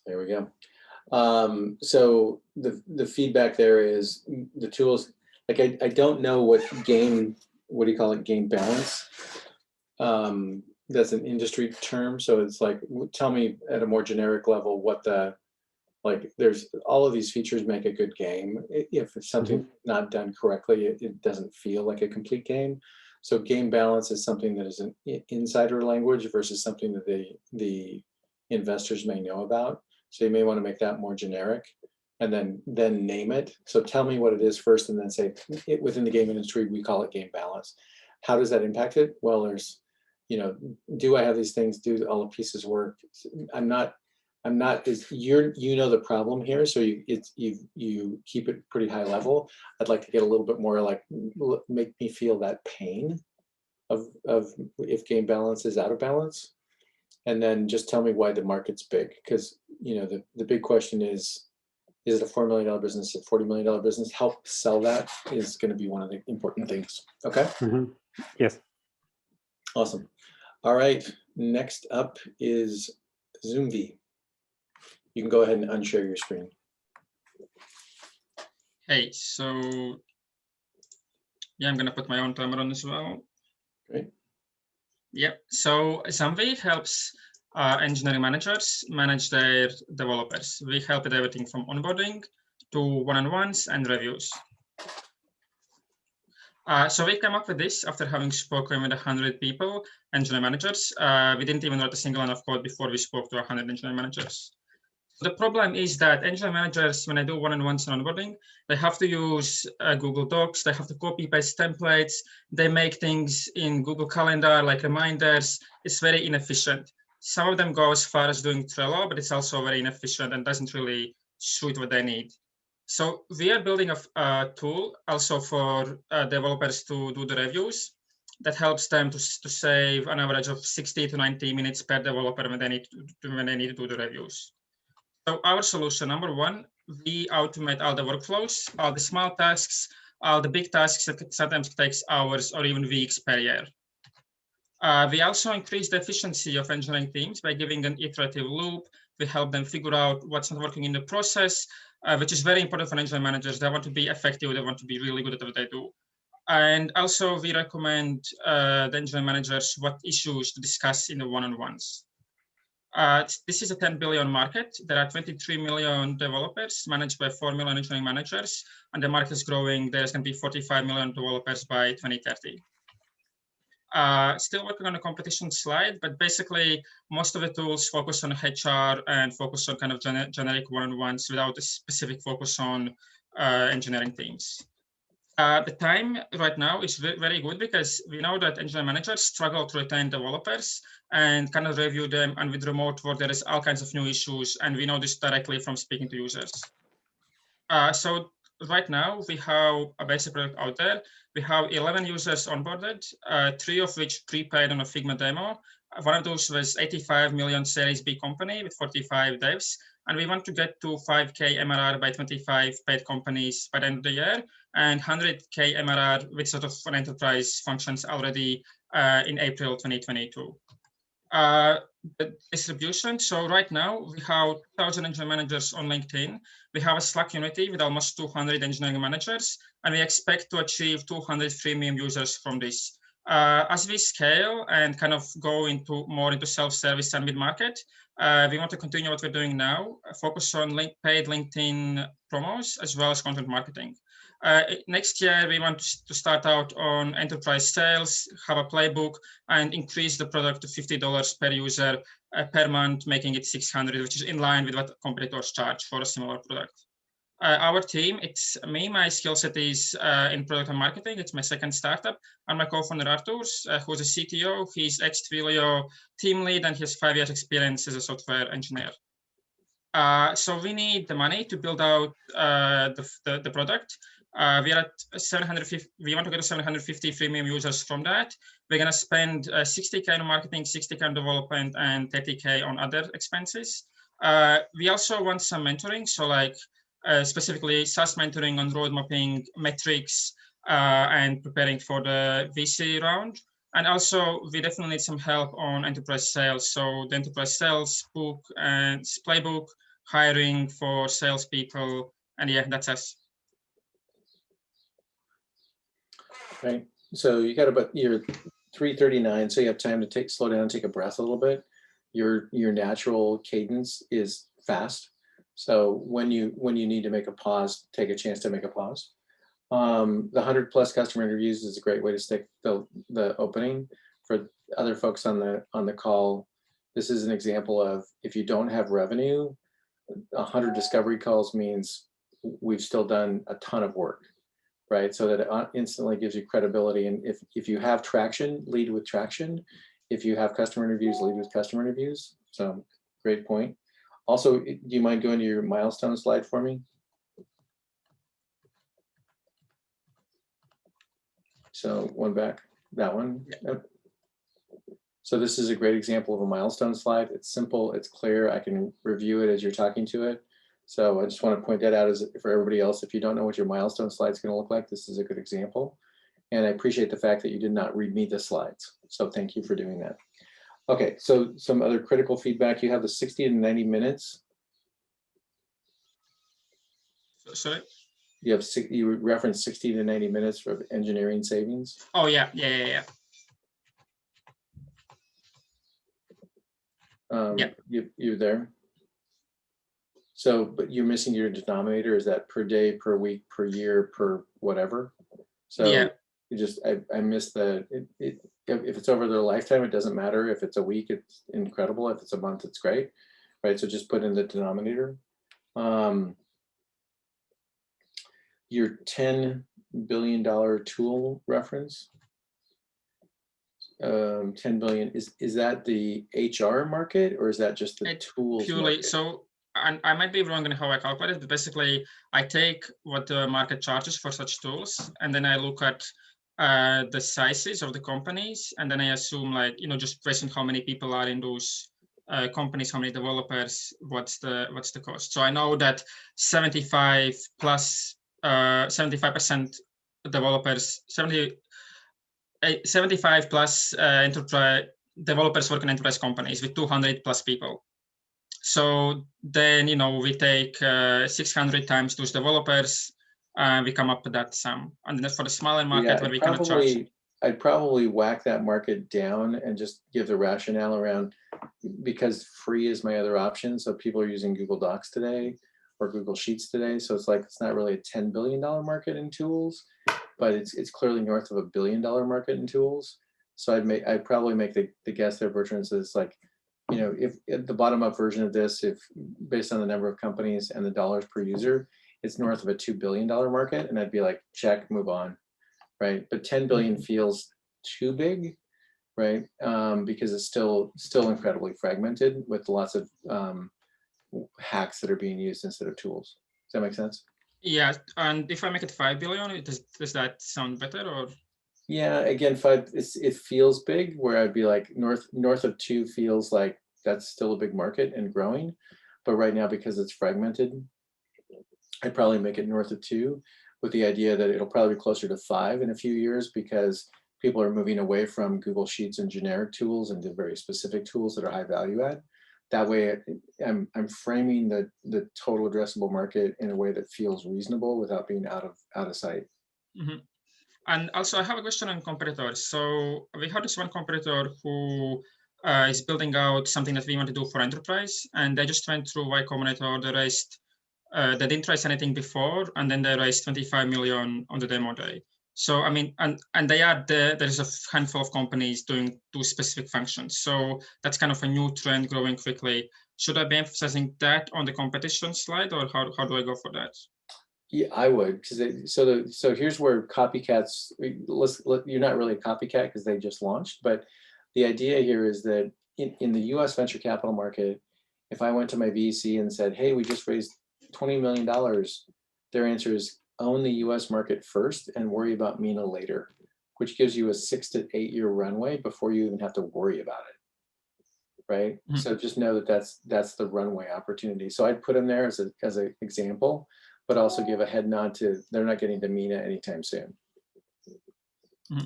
There we go. So the feedback there is the tools, like I don't know what what do you call it, game balance? That's an industry term. So it's like, tell me at a more generic level what like there's all of these features make a good game. If it's something not done correctly, it doesn't feel like a complete game. So game balance is something that is an insider language versus something that the investors may know about. So you may want to make that more generic and then name it. So tell me what it is first and then say within the game industry, we call it game balance. How does that impact it? Well, there's, do I have these things? Do all the pieces work? I'm not is you know the problem here, so you keep it pretty high level. I'd like to get a little bit more like make me feel that pain of if game balance is out of balance, and then just tell me why the market's big, because the big question is it a $4 million business, a $40 million business? Help sell that is going to be one of the important things. Okay. Yes. Awesome. All right, next up is ZoomV. You can go ahead and unshare your screen. Hey, so yeah, I'm gonna put my own timer on as well. Great. Yep. So ZoomV helps engineering managers manage their developers. We help with everything from onboarding to one-on-ones and reviews. So we came up with this after having spoken with 100 people, engineering managers. We didn't even write a single line of code before we spoke to 100 engineering managers. The problem is that engineering managers, when they do one-on-ones and onboarding, they have to use Google Docs, they have to copy-paste templates, they make things in Google Calendar, like reminders. It's very inefficient. Some of them go as far as doing Trello, but it's also very inefficient and doesn't really suit what they need. So we are building a tool also for developers to do the reviews that helps them to save an average of 60 to 90 minutes per developer when they need to do the reviews. So our solution, number one, we automate all the workflows, all the small tasks, all the big tasks that sometimes takes hours or even weeks per year. We also increase the efficiency of engineering teams by giving an iterative loop. We help them figure out what's not working in the process, which is very important for engineering managers. They want to be effective. They want to be really good at what they do. And also we recommend the engineering managers what issues to discuss in the one-on-ones. This is a 10 billion market. There are 23 million developers managed by 4 million engineering managers, and the market is growing. There's going to be 45 million developers by 2030. Still working on a competition slide, but basically most of the tools focus on HR and focus on kind of generic one-on-ones without a specific focus on engineering teams. The time right now is very good because we know that engineering managers struggle to retain developers and kind of review them, and with remote work, there is all kinds of new issues, and we know this directly from speaking to users. So right now, we have a basic product out there. We have 11 users onboarded, 3 of which prepaid on a Figma demo. One of those was 85 million Series B company with 45 devs. And we want to get to 5K MRR by 25 paid companies by the end of the year, and 100K MRR with sort of an enterprise functions already in April 2022. The distribution. So right now we have 1,000 engineering managers on LinkedIn. We have a Slack community with almost 200 engineering managers, and we expect to achieve 200 freemium users from this. As we scale and kind of go more into self-service and mid-market, we want to continue what we're doing now, focus on paid LinkedIn promos as well as content marketing. Next year, we want to start out on enterprise sales, have a playbook, and increase the product to $50 per user per month, making it $600, which is in line with what competitors charge for a similar product. Our team, it's me, my skill set is in product and marketing. It's my second startup. And my co-founder Arturs, who's a CTO. He's ex-Twilio team lead, and he has 5 years experience as a software engineer. So we need the money to build out the product. We are at 750. We want to get to 750 freemium users from that. We're going to spend 60K on marketing, 60K on development, and 30K on other expenses. We also want some mentoring. So like specifically SaaS mentoring on road mapping, metrics, and preparing for the VC round. And also we definitely need some help on enterprise sales. So the enterprise sales book and playbook, hiring for salespeople, and yeah, that's us. Right. So you got about you're 3:39, so you have time to slow down, take a breath a little bit. Your natural cadence is fast. So when you need to make a pause, take a chance to make a pause. The 100+ customer interviews is a great way to stick the opening. For other folks on the call, this is an example of, if you don't have revenue, 100 discovery calls means we've still done a ton of work, right? So that it instantly gives you credibility. And if you have traction, lead with traction. If you have customer interviews, lead with customer interviews. So great point. Also, do you mind going to your milestone slide for me? So one back, that one. Yep. So this is a great example of a milestone slide. It's simple, it's clear. I can review it as you're talking to it. So I just want to point that out as for everybody else. If you don't know what your milestone slide is going to look like, this is a good example. And I appreciate the fact that you did not read me the slides. So thank you for doing that. Okay, so some other critical feedback. You have the 60 to 90 minutes. Sorry? You referenced 60 to 90 minutes for engineering savings. Oh, yeah. Yeah. You're there. So, but you're missing your denominator. Is that per day, per week, per year, per whatever? So yeah. You just, I missed the, if it's over their lifetime, it doesn't matter. If it's a week, it's incredible. If it's a month, it's great, right? So just put in the denominator. Your $10 billion tool reference, 10 billion, is that the HR market, or is that just the tools purely market? So I might be wrong in how I calculate it, but basically I take what the market charges for such tools, and then I look at the sizes of the companies, and then I assume, like, just based on how many people are in those companies, how many developers, what's the cost. So I know that 75% developers, 75 plus enterprise developers work in enterprise companies with 200+ people. So then, we take 600 times those developers, we come up with that sum. And then for the smaller market, where we cannot charge. I'd probably whack that market down and just give the rationale around, because free is my other option. So people are using Google Docs today or Google Sheets today. So it's like, it's not really a $10 billion market in tools, but it's clearly north of $1 billion market in tools. So I'd probably make the guess there, Bertrand, says, like, if the bottom up version of this, if based on the number of companies and the dollars per user, it's north of a $2 billion market, and I'd be like, check, move on, right? But 10 billion feels too big, right? Because it's still incredibly fragmented with lots of hacks that are being used instead of tools. Does that make sense? Yeah, and if I make it 5 billion, does that sound better, or? Yeah, again, 5, it feels big, where I'd be like north of 2 feels like that's still a big market and growing. But right now, because it's fragmented, I'd probably make it north of 2, with the idea that it'll probably be closer to 5 in a few years, because people are moving away from Google Sheets and generic tools into very specific tools that are high value add. That way, I'm framing the total addressable market in a way that feels reasonable without being out of sight. Mm-hmm. And also, I have a question on competitors. So we have this one competitor who is building out something that we want to do for enterprise, and they just went through Y Combinator. They raised, they didn't raise anything before, and then they raised 25 million on the demo day. So I mean, and they are there's a handful of companies doing two specific functions. So that's kind of a new trend growing quickly. Should I be emphasizing that on the competition slide, or how do I go for that? Yeah, I would, because so here's where copycats. You're not really a copycat because they just launched, but the idea here is that in the U.S. venture capital market, if I went to my VC and said, "Hey, we just raised $20 million," their answer is own the U.S. market first and worry about MENA later, which gives you a 6 to 8 year runway before you even have to worry about it, right? Mm-hmm. So just know that that's the runway opportunity. So I'd put them there as an example, but also give a head nod to they're not getting to MENA anytime soon. Mm-hmm.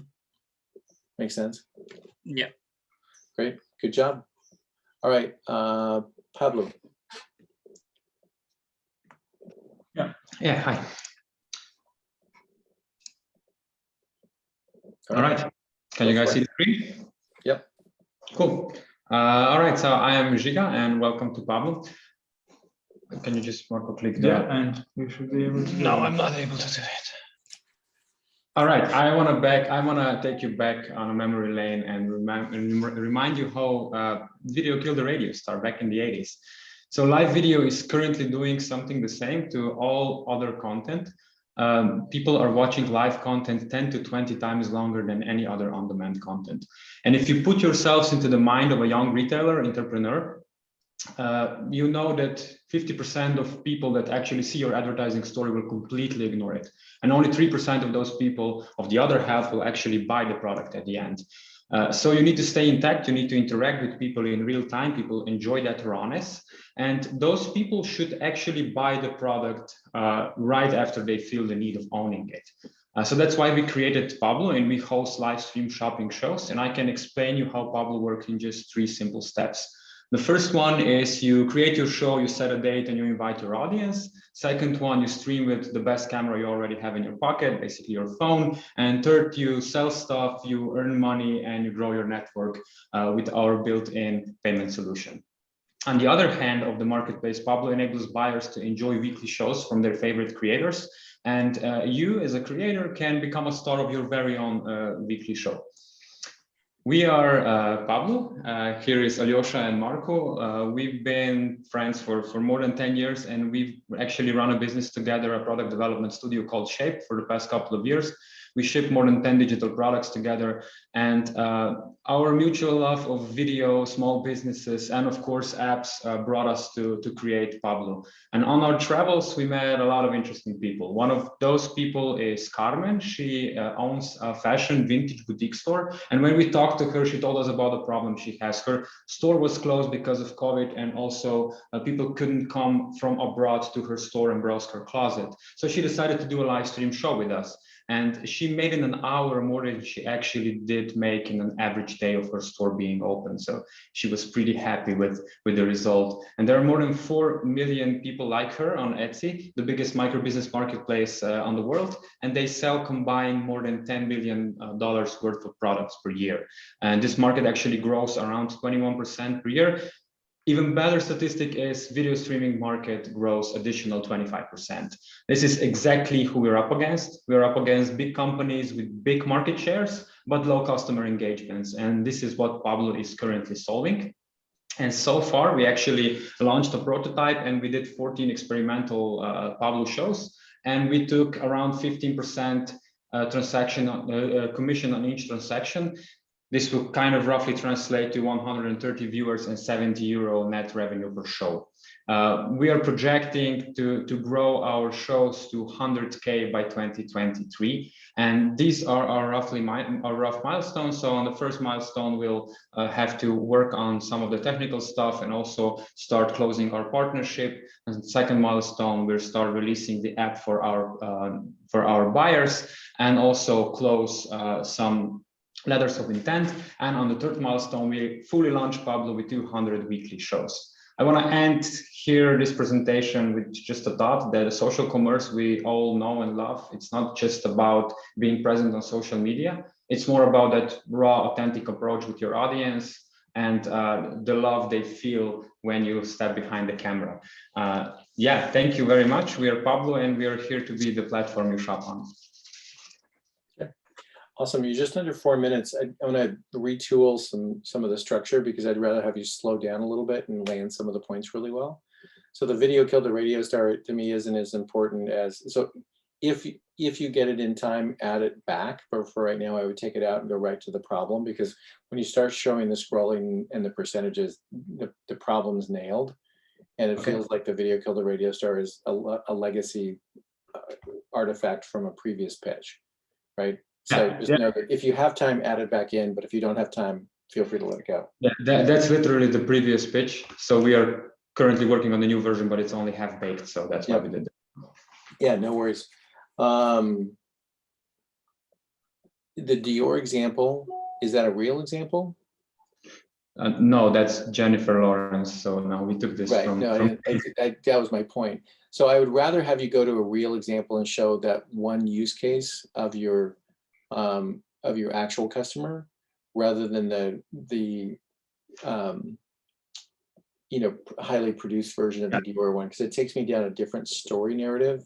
Make sense? Yeah. Great, good job. All right, Pablo. Yeah, hi. All right. Can you guys see the screen? Yep. Cool. All right, so I am Žiga and welcome to Pablo. Can you just Marco click that? Yeah, and you should be able to. No, I'm not able to do it. All right, I want to take you back on a memory lane and remind you how video killed the radio star back in the 80s. So live video is currently doing something the same to all other content. People are watching live content 10 to 20 times longer than any other on-demand content. And if you put yourselves into the mind of a young retailer, entrepreneur, you know that 50% of people that actually see your advertising story will completely ignore it. And only 3% of those people, of the other half, will actually buy the product at the end. So you need to stay intact, you need to interact with people in real time, people enjoy that rawness. And those people should actually buy the product right after they feel the need of owning it. So that's why we created Pablo, and we host live stream shopping shows. And I can explain you how Pablo works in just 3 simple steps. The first one is you create your show, you set a date and you invite your audience. Second one, you stream with the best camera you already have in your pocket, basically your phone. And third, you sell stuff, you earn money, and you grow your network with our built-in payment solution. On the other hand of the marketplace, Pablo enables buyers to enjoy weekly shows from their favorite creators. And you as a creator can become a star of your very own weekly show. We are Pablo, here is Alyosha and Marco. We've been friends for more than 10 years, and we've actually run a business together, a product development studio called Shape, for the past couple of years. We ship more than 10 digital products together, and our mutual love of video, small businesses, and of course apps brought us to create Pablo. And on our travels, we met a lot of interesting people. One of those people is Carmen. She owns a fashion vintage boutique store. And when we talked to her, she told us about the problem she has. Her store was closed because of COVID, and also people couldn't come from abroad to her store and browse her closet. So she decided to do a live stream show with us. And she made in an hour more than she actually did make in an average day of her store being open. So she was pretty happy with the result. And there are more than 4 million people like her on Etsy, the biggest micro-business marketplace on the world. And they sell combined more than $10 billion worth of products per year. And this market actually grows around 21% per year. Even better statistic is video streaming market grows additional 25%. This is exactly who we're up against. We're up against big companies with big market shares, but low customer engagements. And this is what Pablo is currently solving. And so far, we actually launched a prototype and we did 14 experimental Pablo shows. And we took around 15% commission on each transaction. This will kind of roughly translate to 130 viewers and 70 euro net revenue per show. We are projecting to grow our shows to 100K by 2023. And these are our rough milestones. So on the first milestone, we'll have to work on some of the technical stuff and also start closing our partnership. And the second milestone, we'll start releasing the app for our buyers and also close some letters of intent. And on the third milestone, we fully launch Pablo with 200 weekly shows. I want to end here this presentation with just a thought that social commerce we all know and love. It's not just about being present on social media. It's more about that raw, authentic approach with your audience and the love they feel when you step behind the camera. Yeah, thank you very much. We are Pablo, and we are here to be the platform you shop on. Awesome. You're just under 4 minutes. I want to retool some of the structure because I'd rather have you slow down a little bit and land some of the points really well. So the video killed the radio star to me isn't as important as, so if you get it in time, add it back. But for right now, I would take it out and go right to the problem, because when you start showing the scrolling and the percentages, the problem's nailed. And it feels like the video killed the radio star is a legacy artifact from a previous pitch, right? So just know that if you have time, add it back in, but if you don't have time, feel free to let it go. Yeah, that's literally the previous pitch. So we are currently working on the new version, but it's only half baked. So that's why we did it. Yeah, no worries. The Dior example, is that a real example? No, that's Jennifer Lawrence. So no, we took this right. from. No, that was my point. So I would rather have you go to a real example and show that one use case of your actual customer, rather than the you know, highly produced version of the Dior one, because it takes me down a different story narrative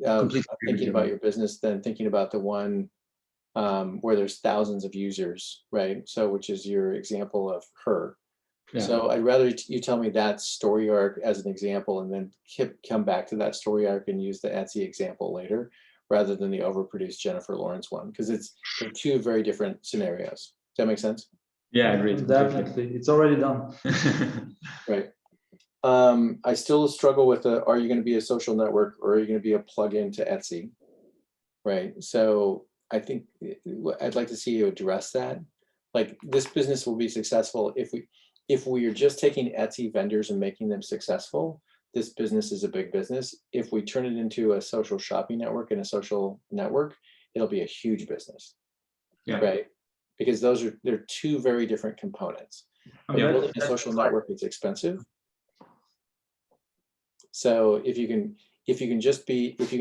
of Completely agree with thinking you. about your business than thinking about the one where there's thousands of users, right? So which is your example of her. Yeah. So I'd rather you tell me that story arc as an example, and then come back to that story arc and use the Etsy example later, rather than the overproduced Jennifer Lawrence one, because they're two very different scenarios. Does that make sense? Yeah, I agree. Definitely, it's already done. Right. I still struggle with are you going to be a social network, or are you going to be a plugin to Etsy? Right. So I think I'd like to see you address that. Like, this business will be successful if we are just taking Etsy vendors and making them successful. This business is a big business. If we turn it into a social shopping network and a social network, it'll be a huge business. Yeah. Right. Because they're two very different components. But Yeah. building a social network is expensive. So if you can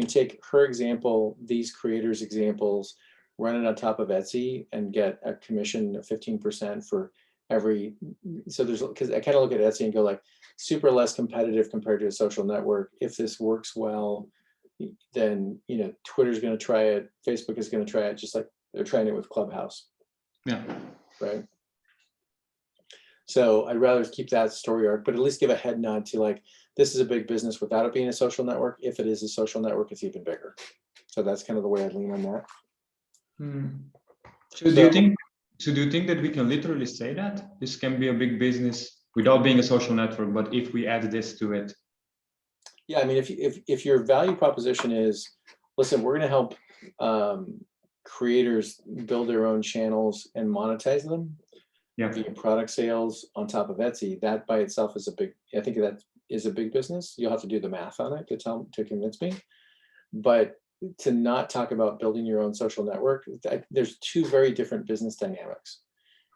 take her example, these creators' examples, run it on top of Etsy and get a commission of 15% for every, so because I kind of look at Etsy and go like, super less competitive compared to a social network. If this works well, then, you know, Twitter's going to try it, Facebook is going to try it, just like they're trying it with Clubhouse. Yeah. Right. So I'd rather keep that story arc, but at least give a head nod to like, this is a big business without it being a social network. If it is a social network, it's even bigger. So that's kind of the way I'd lean on that. So do you think that we can literally say that this can be a big business without being a social network, but if we add this to it? Yeah, I mean, if your value proposition is, listen, we're going to help creators build their own channels and monetize them via product sales on top of Etsy, that by itself is I think that is a big business. You'll have to do the math on it to convince me. But to not talk about building your own social network, there's two very different business dynamics.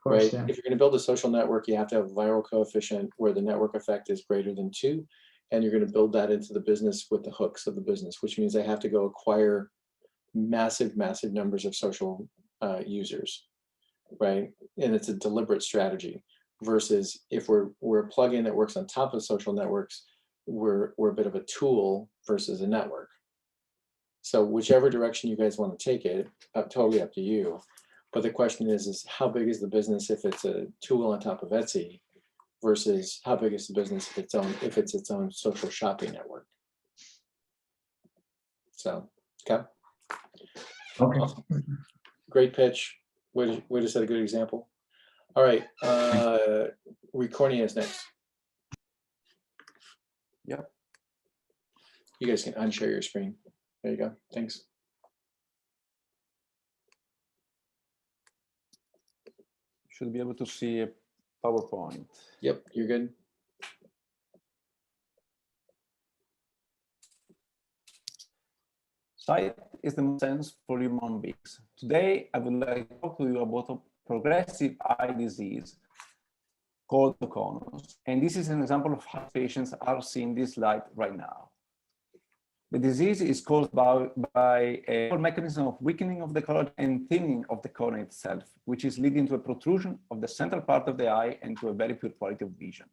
Course, right? yeah. If you're going to build a social network, you have to have a viral coefficient where the network effect is greater than 2. And you're going to build that into the business with the hooks of the business, which means they have to go acquire massive numbers of social users, right? And it's a deliberate strategy. Versus if we're a plugin that works on top of social networks, we're a bit of a tool versus a network. So whichever direction you guys want to take it, totally up to you. But the question is how big is the business if it's a tool on top of Etsy, versus how big is the business if it's its own social shopping network? So, okay. Awesome. Great pitch. Way to set a good example. All right, Recornia is next. Yep. You guys can unshare your screen. There you go. Thanks. Should be able to see a PowerPoint. Yep, you're good. Sight is the most sense for human beings. Today, I would like to talk to you about a progressive eye disease called keratoconus. And this is an example of how patients are seeing this light right now. The disease is caused by a mechanism of weakening of the collagen and thinning of the cornea itself, which is leading to a protrusion of the central part of the eye and to a very poor quality of vision.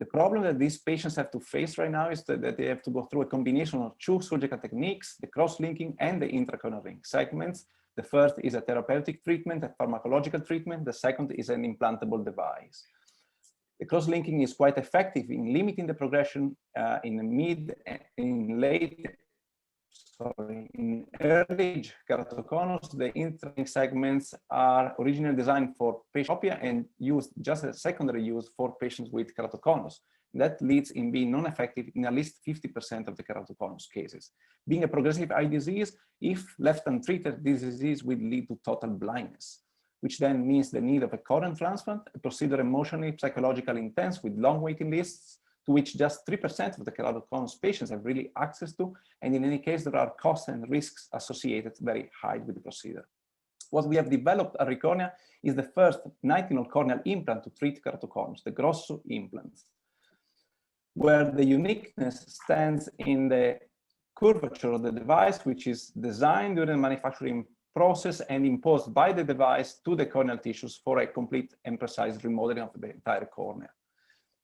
The problem that these patients have to face right now is that they have to go through a combination of 2 surgical techniques, the cross-linking and the intracorneal ring segments. The first is a therapeutic treatment, a pharmacological treatment. The second is an implantable device. The cross-linking is quite effective in limiting the progression in early keratoconus. The intracorneal segments are originally designed for myopia and used just as secondary use for patients with keratoconus. That leads in being non-effective in at least 50% of the keratoconus cases. Being a progressive eye disease, if left untreated, this disease will lead to total blindness, which then means the need of a corneal transplant, a procedure emotionally, psychologically intense with long waiting lists, to which just 3% of the keratoconus patients have really access to. And in any case, there are costs and risks associated very high with the procedure. What we have developed at Recornia is the first nitinol corneal implant to treat keratoconus, the Grosso implants. where the uniqueness stands in the curvature of the device, which is designed during the manufacturing process and imposed by the device to the corneal tissues for a complete and precise remodeling of the entire cornea.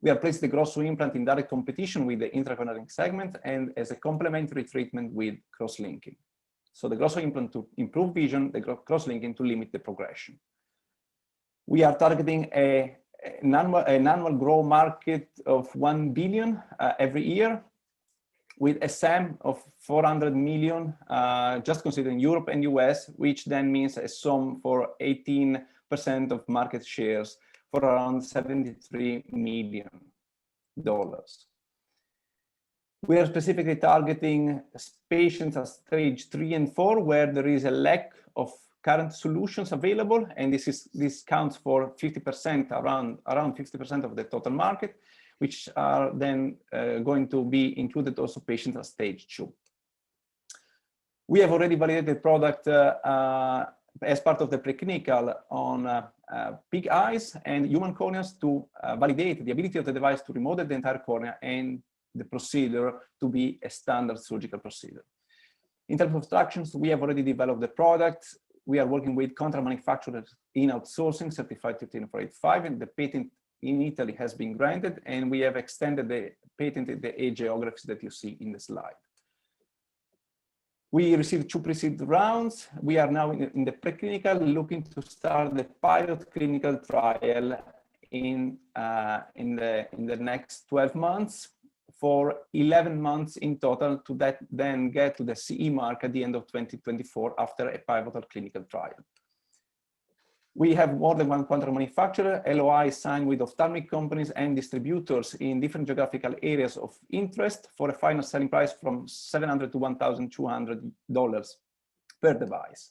We have placed the Grosso implant in direct competition with the intracorneal segment and as a complementary treatment with cross-linking. So the Grosso implant to improve vision, the cross-linking to limit the progression. We are targeting an annual growth market of 1 billion every year, with a SAM of 400 million, just considering Europe and US, which then means a sum for 18% of market shares for around $73 million. We are specifically targeting patients at stage 3 and 4, where there is a lack of current solutions available, and this counts for 50%, around 50% of the total market, which are then going to be included also patients at stage 2. We have already validated the product as part of the preclinical on pig eyes and human corneas to validate the ability of the device to remodel the entire cornea and the procedure to be a standard surgical procedure. In terms of instructions, we have already developed the product. We are working with contract manufacturers in outsourcing, certified 13485, and the patent in Italy has been granted, and we have extended the patent in the age geographies that you see in the slide. We received 2 pre-seed rounds. We are now in the preclinical, looking to start the pilot clinical trial in the next 12 months for 11 months in total to then get to the CE mark at the end of 2024 after a pivotal clinical trial. We have more than one contract manufacturer, LOI signed with ophthalmic companies and distributors in different geographical areas of interest for a final selling price from $700 to $1,200 per device.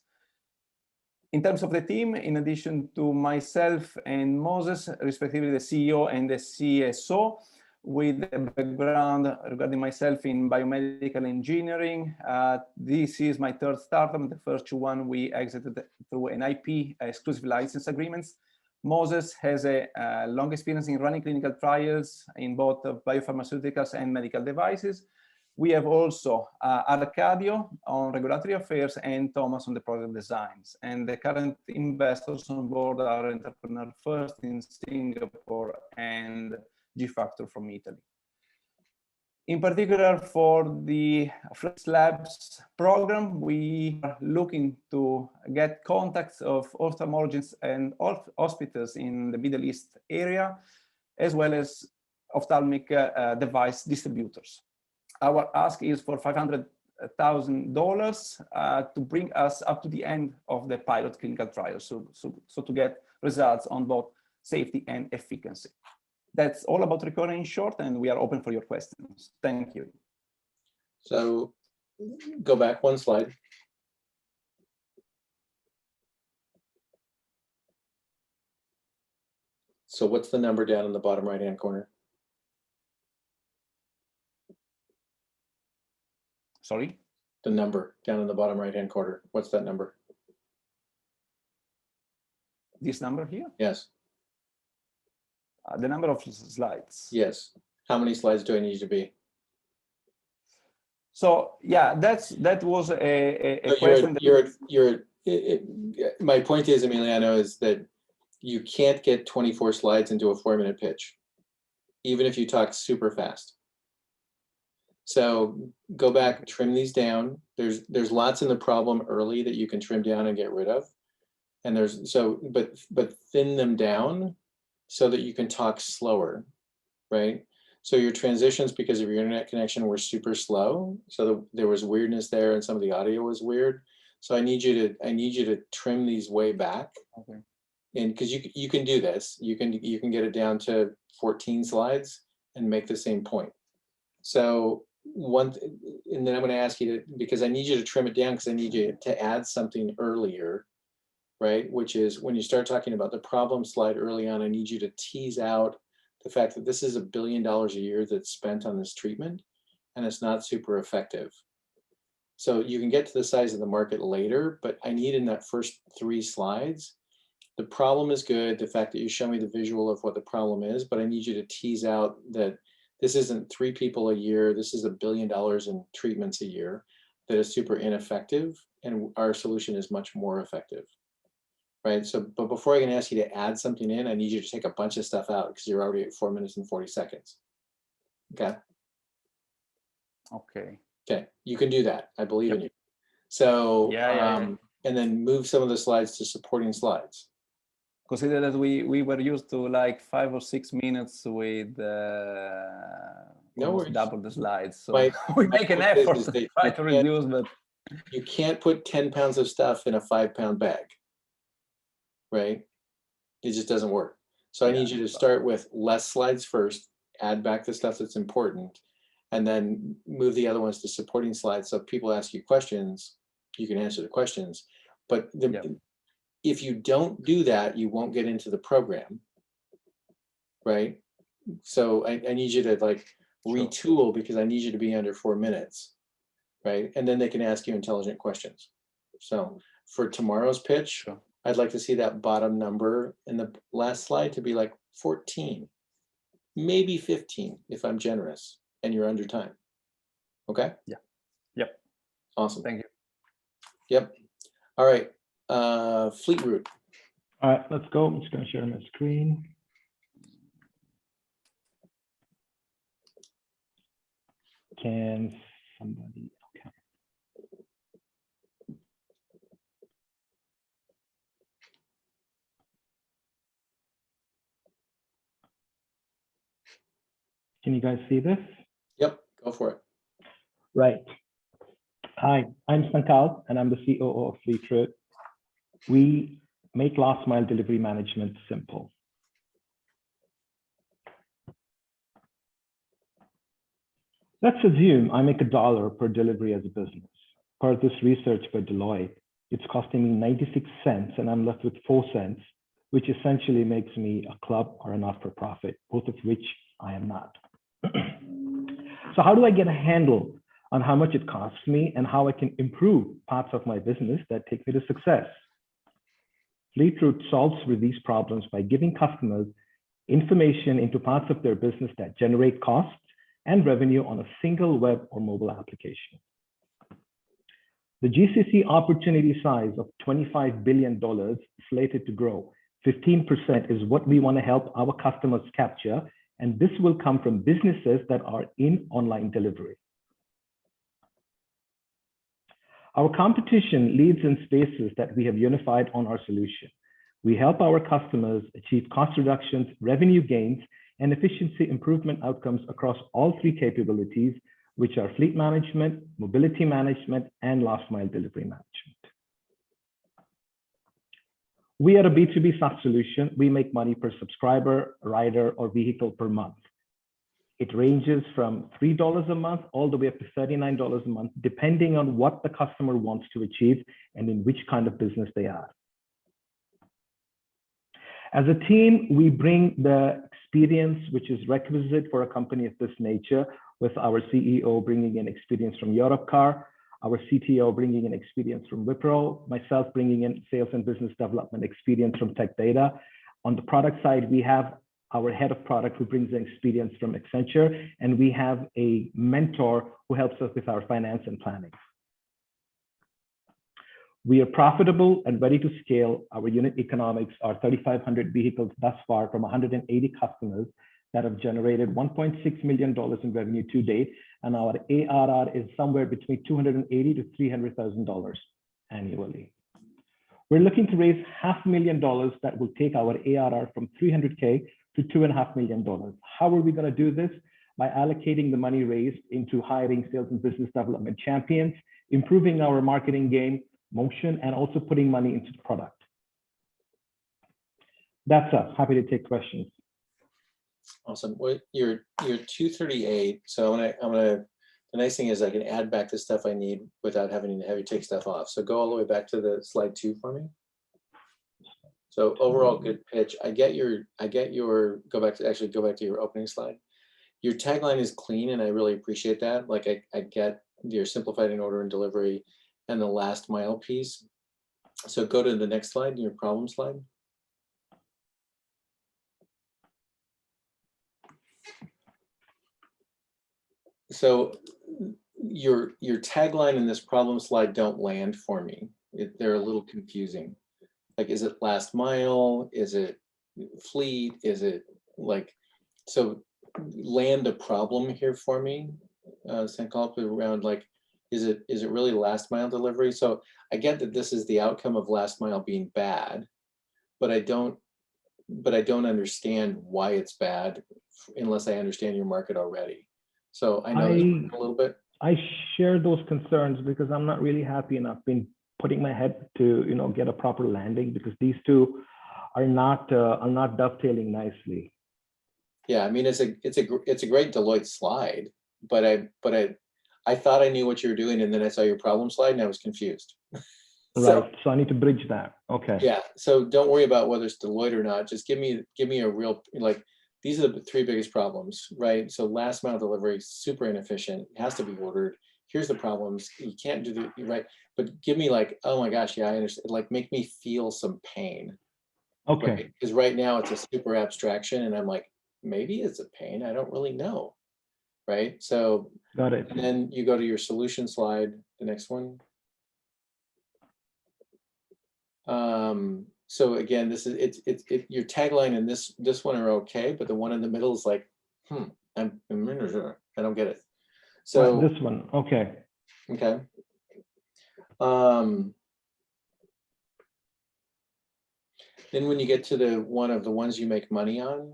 In terms of the team, in addition to myself and Moses, respectively the CEO and the CSO, with a background regarding myself in biomedical engineering. This is my 3rd startup. The first 2 we exited through an IP exclusive license agreements. Moses has a long experience in running clinical trials in both biopharmaceuticals and medical devices. We have also Arcadio on regulatory affairs and Thomas on the product designs. And the current investors on board are Entrepreneur First in Singapore and G-Factor from Italy. In particular, for the Flex Labs program, we are looking to get contacts of ophthalmologists and hospitals in the Middle East area, as well as ophthalmic device distributors. Our ask is for $500,000 to bring us up to the end of the pilot clinical trial, so to get results on both safety and efficacy. That's all about Recording in short, and we are open for your questions. Thank you. So go back 1 slide. So what's the number down in the bottom right-hand corner? Sorry? The number down in the bottom right-hand corner. What's that number? This number here? Yes. The number of slides. Yes. How many slides do I need to be? So yeah, that was a So question. My point is, Emiliano, is that you can't get 24 slides into a 4-minute pitch, even if you talk super fast. So go back, trim these down. There's lots in the problem early that you can trim down and get rid of, and but thin them down so that you can talk slower, right? So your transitions, because of your internet connection, were super slow. So there was weirdness there, and some of the audio was weird. So I need you to trim these way back. Okay. And because you can do this, you can get it down to 14 slides and make the same point. So and then I'm going to ask you to, because I need you to trim it down, because I need you to add something earlier, right? Which is when you start talking about the problem slide early on, I need you to tease out the fact that this is $1 billion a year that's spent on this treatment, and it's not super effective. So you can get to the size of the market later, but I need in that first 3 slides, the problem is good, the fact that you show me the visual of what the problem is, but I need you to tease out that This isn't 3 people a year. This is $1 billion in treatments a year that is super ineffective, and our solution is much more effective. Right. So, but before I can ask you to add something in, I need you to take a bunch of stuff out because you're already at 4 minutes and 40 seconds. Okay. Okay. Okay. You can do that. I believe in you. So, Yeah. and then move some of the slides to supporting slides. Consider that we were used to like 5 or 6 minutes with No almost worries. double the slides. So My- we my make an point is effort to that try you to can't- reduce, but You can't put 10 pounds of stuff in a 5-pound bag. Right. It just doesn't work. So I Yeah, need you to start with less slides first, add back the stuff that's important, and then move the other ones to supporting slides. So if people ask you questions, you can answer the questions. But if you don't do that, you won't get into the program. Right. So I need you to like retool because I need you to be under 4 minutes. Right. And then they can ask you intelligent questions. So for tomorrow's pitch, I'd like to see that bottom number in the last slide to be like 14, maybe 15 if I'm generous and you're under time. Okay? Yeah. Yep. Awesome. Thank you. Yep. All right. Fleet Route. All right, let's go. I'm just going to share my screen. Can somebody, okay. Can you guys see this? Yep, go for it. Right. Hi, I'm Sankal, and I'm the COO of Fleet Route. We make last mile delivery management simple. Let's assume I make $1 per delivery as a business. Per this research by Deloitte, it's costing me 96 cents and I'm left with 4 cents, which essentially makes me a club or a not-for-profit, both of which I am not. So how do I get a handle on how much it costs me and how I can improve parts of my business that take me to success? Fleet Route solves with these problems by giving customers information into parts of their business that generate costs and revenue on a single web or mobile application. The GCC opportunity size of $25 billion slated to grow 15% is what we want to help our customers capture, and this will come from businesses that are in online delivery. Our competition leads in spaces that we have unified on our solution. We help our customers achieve cost reductions, revenue gains, and efficiency improvement outcomes across all 3 capabilities, which are fleet management, mobility management, and last mile delivery management. We are a B2B SaaS solution. We make money per subscriber, rider, or vehicle per month. It ranges from $3 a month all the way up to $39 a month, depending on what the customer wants to achieve and in which kind of business they are. As a team, we bring the experience which is requisite for a company of this nature, with our CEO bringing in experience from Europcar, our CTO bringing in experience from Wipro, myself bringing in sales and business development experience from Tech Data. On the product side, we have our head of product who brings in experience from Accenture, and we have a mentor who helps us with our finance and planning. We are profitable and ready to scale. Our unit economics are 3,500 vehicles thus far from 180 customers that have generated $1.6 million in revenue to date, and our ARR is somewhere between $280,000 to $300,000 annually. We're looking to raise $500,000 that will take our ARR from $300K to $2.5 million. How are we going to do this? By allocating the money raised into hiring sales and business development champions, improving our marketing game motion, and also putting money into the product. That's us. Happy to take questions. Awesome. Well, you're 238. So the nice thing is I can add back the stuff I need without having to have you take stuff off. So go all the way back to the slide 2 for me. So overall good pitch. I get your, go back to your opening slide. Your tagline is clean and I really appreciate that. Like I get your simplified in order and delivery and the last mile piece. So go to the next slide, your problem slide. so your tagline and this problem slide don't land for me. They're a little confusing. Like, is it last mile? Is it fleet? Is it like, so land a problem here for me, Sankalp, around like, is it really last mile delivery? So I get that this is the outcome of last mile being bad, but I don't understand why it's bad unless I understand your market already. So I know this a little bit. I share those concerns because I'm not really happy, and I've been putting my head to, you know, get a proper landing, because these two are not dovetailing nicely. Yeah, I mean, it's a great Deloitte slide, but I thought I knew what you were doing, and then I saw your problem slide and I was confused. Right. So I need to bridge that. Okay. Yeah. So don't worry about whether it's Deloitte or not. Just give me a real, like, these are the three biggest problems, right? So last mile delivery, super inefficient, it has to be ordered. Here's the problems. You can't do the right, but give me like, oh my gosh, yeah, I understand. Like, make me feel some pain. Okay. Because right now it's a super abstraction, and I'm like, maybe it's a pain. I don't really know. Right. So Got it. and then you go to your solution slide, the next one. So again, this is your tagline and this one are okay, but the one in the middle is like, I don't get it. So this one, okay. Okay. Then when you get to the ones you make money on,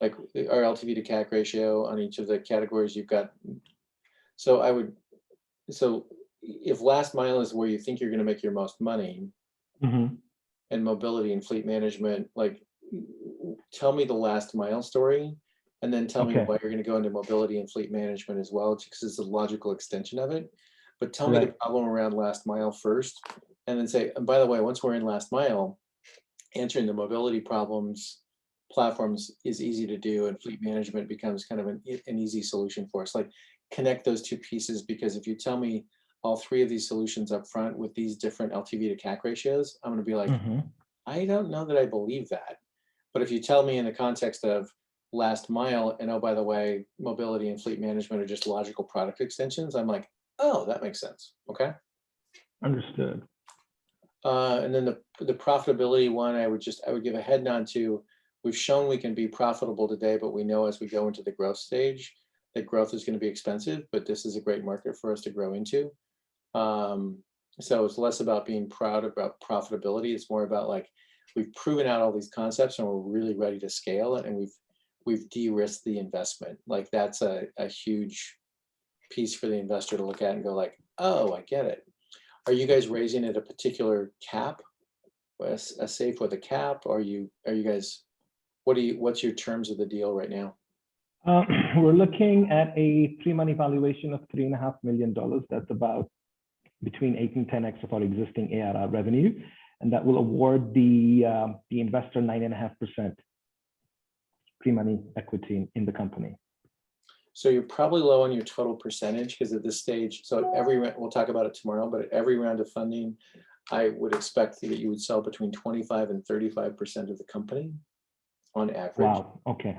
like our LTV to CAC ratio on each of the categories you've got. So if last mile is where you think you're going to make your most money, and mobility and fleet management, like, tell me the last mile story, and then tell me why you're going to go into mobility and fleet management as well, because it's a logical extension of it. But tell me the problem around last mile first, and then say, and by the way, once we're in last mile, answering the mobility platforms is easy to do, and fleet management becomes kind of an easy solution for us. Like, connect those two pieces, because if you tell me all three of these solutions up front with these different LTV to CAC ratios, I'm going to be like, I don't know that I believe that. But if you tell me in the context of last mile, and oh, by the way, mobility and fleet management are just logical product extensions, I'm like, oh, that makes sense. Okay. Understood. And then the profitability one, I would give a head nod to. We've shown we can be profitable today, but we know as we go into the growth stage that growth is going to be expensive, but this is a great market for us to grow into. So it's less about being proud about profitability. It's more about like, we've proven out all these concepts and we're really ready to scale it, and we've de-risked the investment. Like, that's a huge piece for the investor to look at and go like, oh, I get it. Are you guys raising at a particular cap, a safe with a cap? Are you guys, what's your terms of the deal right now? We're looking at a pre-money valuation of $3.5 million. That's about between 8 and 10x of our existing ARR revenue, and that will award the investor 9.5% pre-money equity in the company. So you're probably low on your total percentage, because at this stage, so we'll talk about it tomorrow, but at every round of funding, I would expect that you would sell between 25 and 35% of the company on average. Wow. Okay.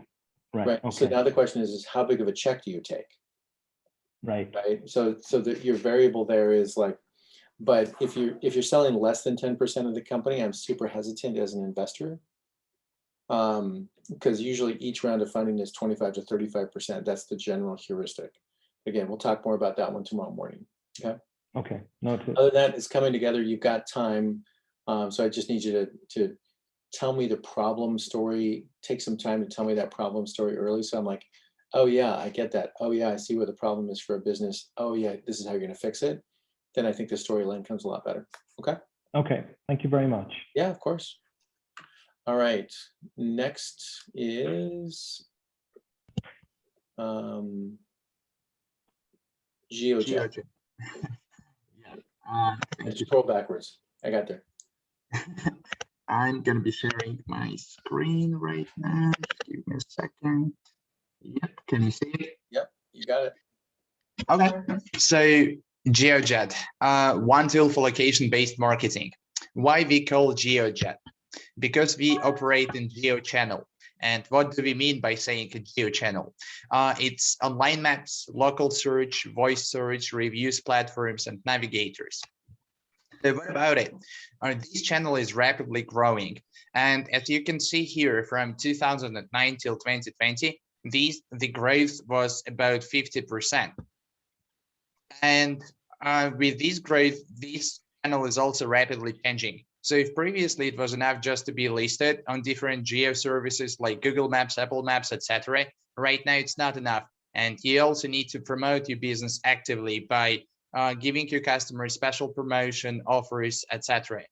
Right. Okay. So now the question is how big of a check do you take? Right. So your variable there is like, but if you're selling less than 10% of the company, I'm super hesitant as an investor. Because usually each round of funding is 25 to 35%. That's the general heuristic. Again, we'll talk more about that one tomorrow morning. Okay. Okay. Noted. Other than that, it's coming together. You've got time. So I just need you to tell me the problem story. Take some time to tell me that problem story early. So I'm like, oh yeah, I get that. Oh yeah, I see where the problem is for a business. Oh yeah, this is how you're going to fix it. Then I think the storyline comes a lot better. Okay. Okay. Thank you very much. Yeah, of course. All right. Next is GeoJet. Yeah. Scroll backwards. I got there. I'm going to be sharing my screen right now. Give me a second. Yep. Can you see it? Yep. You got it. Okay. So GeoJet, one tool for location-based marketing. Why we call GeoJet? Because we operate in geo channel. And what do we mean by saying a geo channel? It's online maps, local search, voice search, reviews platforms, and navigators. So what about it? This channel is rapidly growing. And as you can see here, from 2009 till 2020, the growth was about 50%. And with this growth, this channel is also rapidly changing. So if previously it was enough just to be listed on different geo services like Google Maps, Apple Maps, etc., right now it's not enough. And you also need to promote your business actively by giving your customers special promotion offers, etc.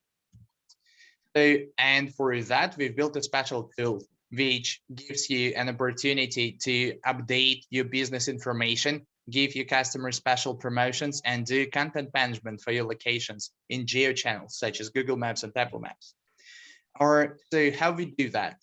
So, and for that, we've built a special tool which gives you an opportunity to update your business information, give your customers special promotions, and do content management for your locations in geo channels such as Google Maps and Apple Maps. Or so how we do that?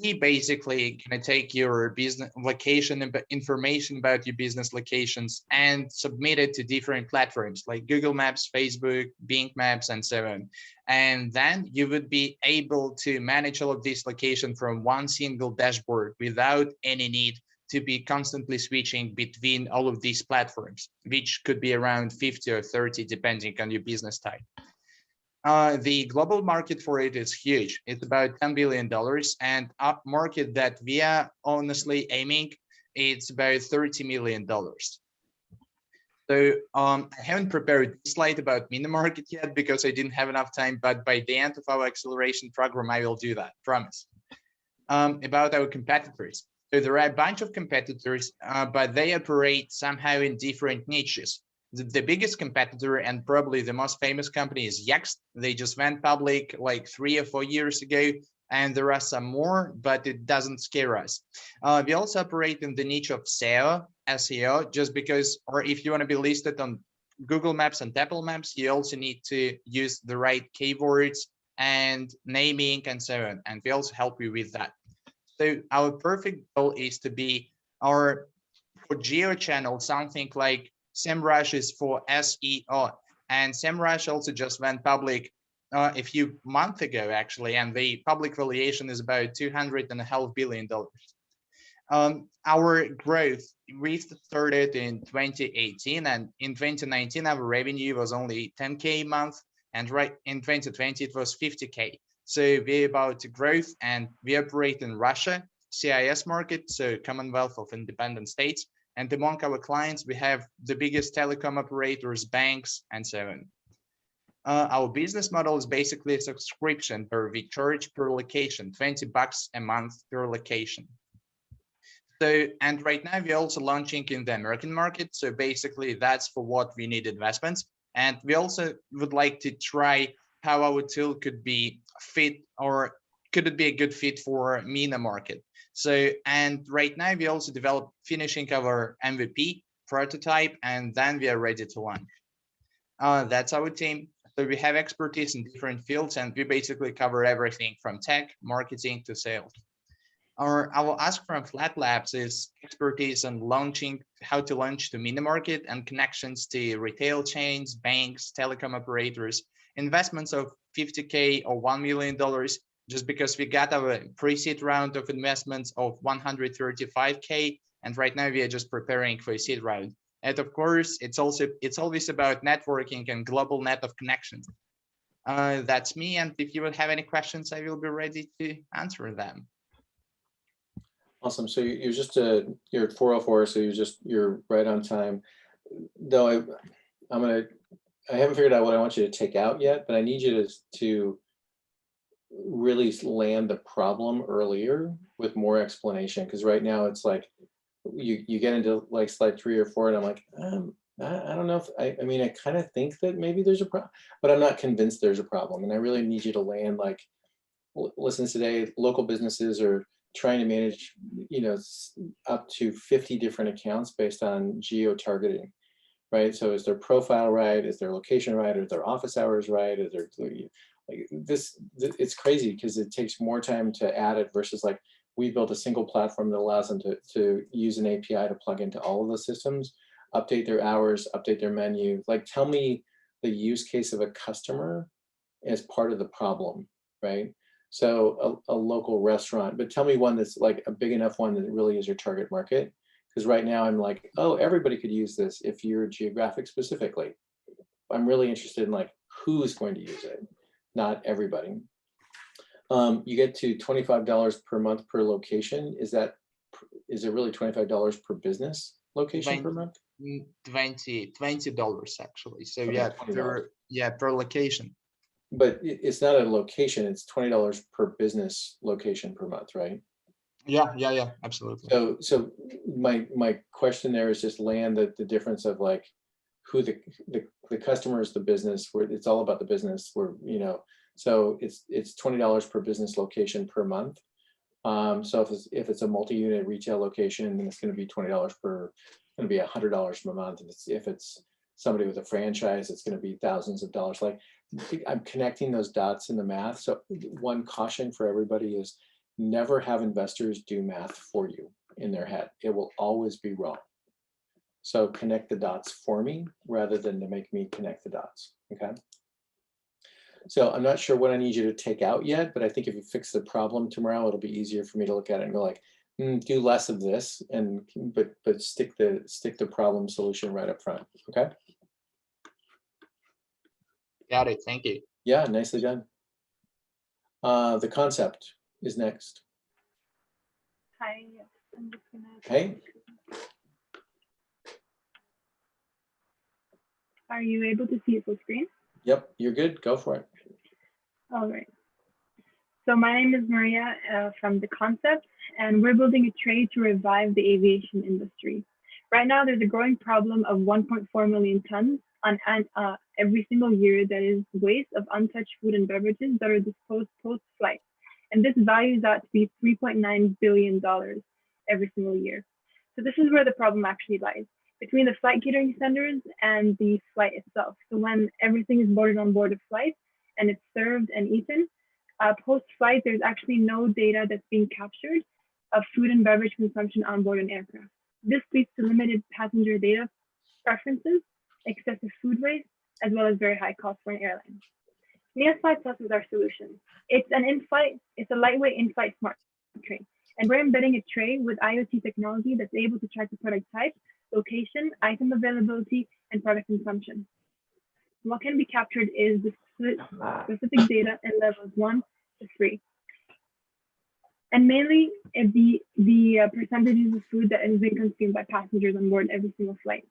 We basically gonna take your business location information about your business locations and submit it to different platforms like Google Maps, Facebook, Bing Maps, and so on. And then you would be able to manage all of this location from one single dashboard without any need to be constantly switching between all of these platforms, which could be around 50 or 30, depending on your business type. The global market for it is huge. It's about $10 billion, and a market that we are honestly aiming, it's about $30 million. So I haven't prepared this slide about mini market yet because I didn't have enough time, but by the end of our acceleration program, I will do that, promise. About our competitors. So there are a bunch of competitors, but they operate somehow in different niches. The biggest competitor and probably the most famous company is Yext. They just went public like 3 or 4 years ago, and there are some more, but it doesn't scare us. We also operate in the niche of SEO, just because, or if you want to be listed on Google Maps and Apple Maps, you also need to use the right keywords and naming and so on. And we also help you with that. So our perfect goal is to be for geo channel, something like SEMrush is for SEO, and SEMrush also just went public a few months ago, actually, and the public valuation is about $2.5 billion. Our growth, we started in 2018, and in 2019, our revenue was only 10K a month, and right in 2020, it was 50K. So we're about growth, and we operate in Russia, CIS market, so Commonwealth of Independent States. And among our clients, we have the biggest telecom operators, banks, and so on. Our business model is basically a subscription where we charge per location, $20 a month per location. So, and right now we're also launching in the American market. So basically that's for what we need investments. And we also would like to try how our tool could be fit, or could it be a good fit for MENA market. So, and right now we also finishing our MVP prototype, and then we are ready to launch. That's our team. So we have expertise in different fields, and we basically cover everything from tech, marketing to sales. Our ask from Flat Labs is expertise on launching, how to launch to MENA market and connections to retail chains, banks, telecom operators, investments of 50K or $1 million, just because we got our pre-seed round of investments of 135K, and right now we are just preparing for a seed round. And of course, it's always about networking and global net of connections. That's me, and if you would have any questions, I will be ready to answer them. Awesome. So you're just you're at 4:04, so you're right on time. Though I haven't figured out what I want you to take out yet, but I need you to really land the problem earlier with more explanation, because right now it's like you get into like slide 3 or 4, and I'm like, I don't know if I mean, I kind of think that maybe there's a problem, but I'm not convinced there's a problem. And I really need you to land like, listen, today local businesses are trying to manage, up to 50 different accounts based on geo targeting, right? So is their profile right? Is their location right? Is their office hours right? Is there like this? It's crazy because it takes more time to add it versus like we built a single platform that allows them to use an API to plug into all of the systems, update their hours, update their menu. Like, tell me the use case of a customer as part of the problem, right? So a local restaurant, but tell me one that's like a big enough one that really is your target market. Because right now I'm like, oh, everybody could use this if you're geographic specifically. I'm really interested in like who's going to use it, not everybody. You get to $25 per month per location. Is it really $25 per business location per month? $20 actually. So Okay, yeah, per location. But it's not a location, it's $20 per business location per month, right? Yeah, absolutely. So my question there is just land the difference of like who the customer is, the business, where it's all about the business, where, you know, so it's $20 per business location per month. So if it's a multi-unit retail location, then it's going to be $20 per, going to be $100 a month. If it's somebody with a franchise, it's going to be thousands of dollars. Like, I'm connecting those dots in the math. So one caution for everybody is never have investors do math for you in their head. It will always be wrong. So connect the dots for me rather than to make me connect the dots, okay? So I'm not sure what I need you to take out yet, but I think if you fix the problem tomorrow, it'll be easier for me to look at it and go like, do less of this, but stick the problem solution right up front, okay? Got it, thank you. Yeah, nicely done. The concept is next. Hi, I'm just gonna. Hey. Are you able to see a full screen? Yep, you're good. Go for it. All right. So my name is Maria from The Concept, and we're building a tray to revive the aviation industry. Right now, there's a growing problem of 1.4 million tons on every single year that is waste of untouched food and beverages that are disposed post-flight. And this values out to be $3.9 billion every single year. So this is where the problem actually lies, between the flight catering centers and the flight itself. So when everything is boarded on board a flight and it's served and eaten, post-flight, there's actually no data that's being captured of food and beverage consumption on board an aircraft. This leads to limited passenger data preferences, excessive food waste, as well as very high costs for an airline. Neos Fly Plus is our solution. It's a lightweight in-flight smart tray. And we're embedding a tray with IoT technology that's able to track the product type, location, item availability, and product consumption. What can be captured is the specific data in levels 1 to 3. And mainly the percentages of food that is being consumed by passengers on board every single flight.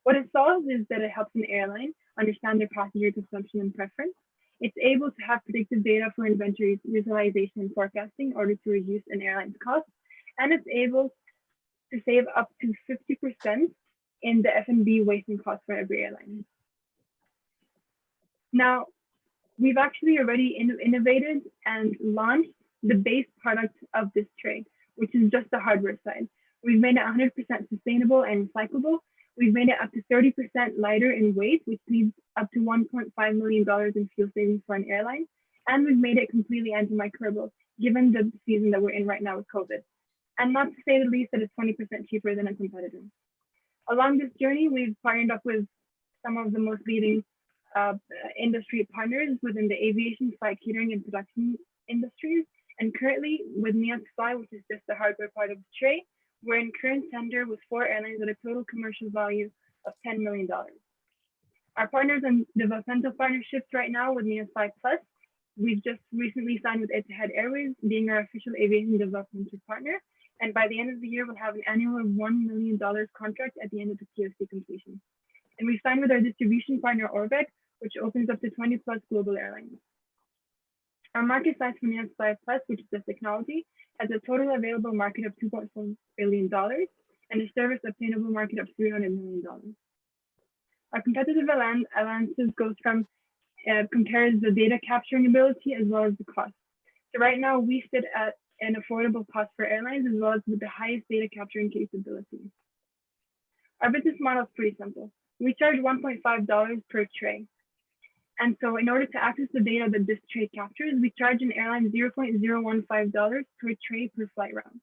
What it solves is that it helps an airline understand their passenger consumption and preference. It's able to have predictive data for inventory visualization and forecasting in order to reduce an airline's costs. And it's able to save up to 50% in the F&B waste and cost for every airline. Now, we've actually already innovated and launched the base product of this tray, which is just the hardware side. We've made it 100% sustainable and recyclable. We've made it up to 30% lighter in weight, which leads up to $1.5 million in fuel savings for an airline. And we've made it completely antimicrobial, given the season that we're in right now with COVID. And not to say the least that it's 20% cheaper than a competitor. Along this journey, we've partnered up with some of the most leading industry partners within the aviation, flight catering, and production industries. And currently with Neos Fly, which is just the hardware part of the tray, we're in current tender with 4 airlines at a total commercial value of $10 million. Our partners and developmental partnerships right now with Neos Fly Plus, we've just recently signed with Etihad Airways, being our official aviation developmental partner. And by the end of the year, we'll have an annual $1 million contract at the end of the POC completion. And we've signed with our distribution partner, Orbec, which opens up to 20+ global airlines. Our market size for Neos Fly Plus, which is the technology, has a total available market of $2.4 billion and a service obtainable market of $300 million. Our competitive alliances goes from, compares the data capturing ability as well as the cost. So right now we sit at an affordable cost for airlines as well as with the highest data capturing capability. Our business model is pretty simple. We charge $1.5 per tray. And so in order to access the data that this tray captures, we charge an airline $0.015 per tray per flight round.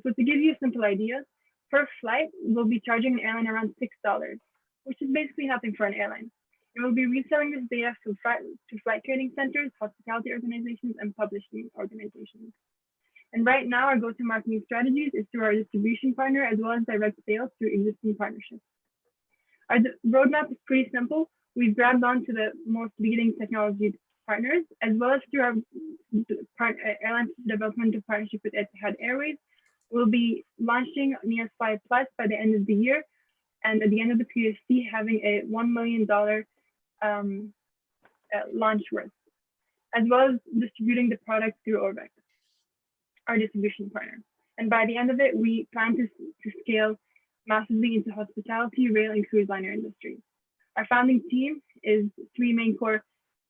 So to give you a simple idea, per flight, we'll be charging an airline around $6, which is basically nothing for an airline. And we'll be reselling this data to flight training centers, hospitality organizations, and publishing organizations. And right now, our go-to-marketing strategies is through our distribution partner, as well as direct sales through existing partnerships. Our roadmap is pretty simple. We've grabbed onto the most leading technology partners, as well as through our airline development partnership with Etihad Airways. We'll be launching Near Fly Plus by the end of the year, and at the end of the PSC, having a $1 million launch worth, as well as distributing the product through Orvex, our distribution partner. And by the end of it, we plan to scale massively into hospitality, rail, and cruise liner industry. Our founding team is 3 main core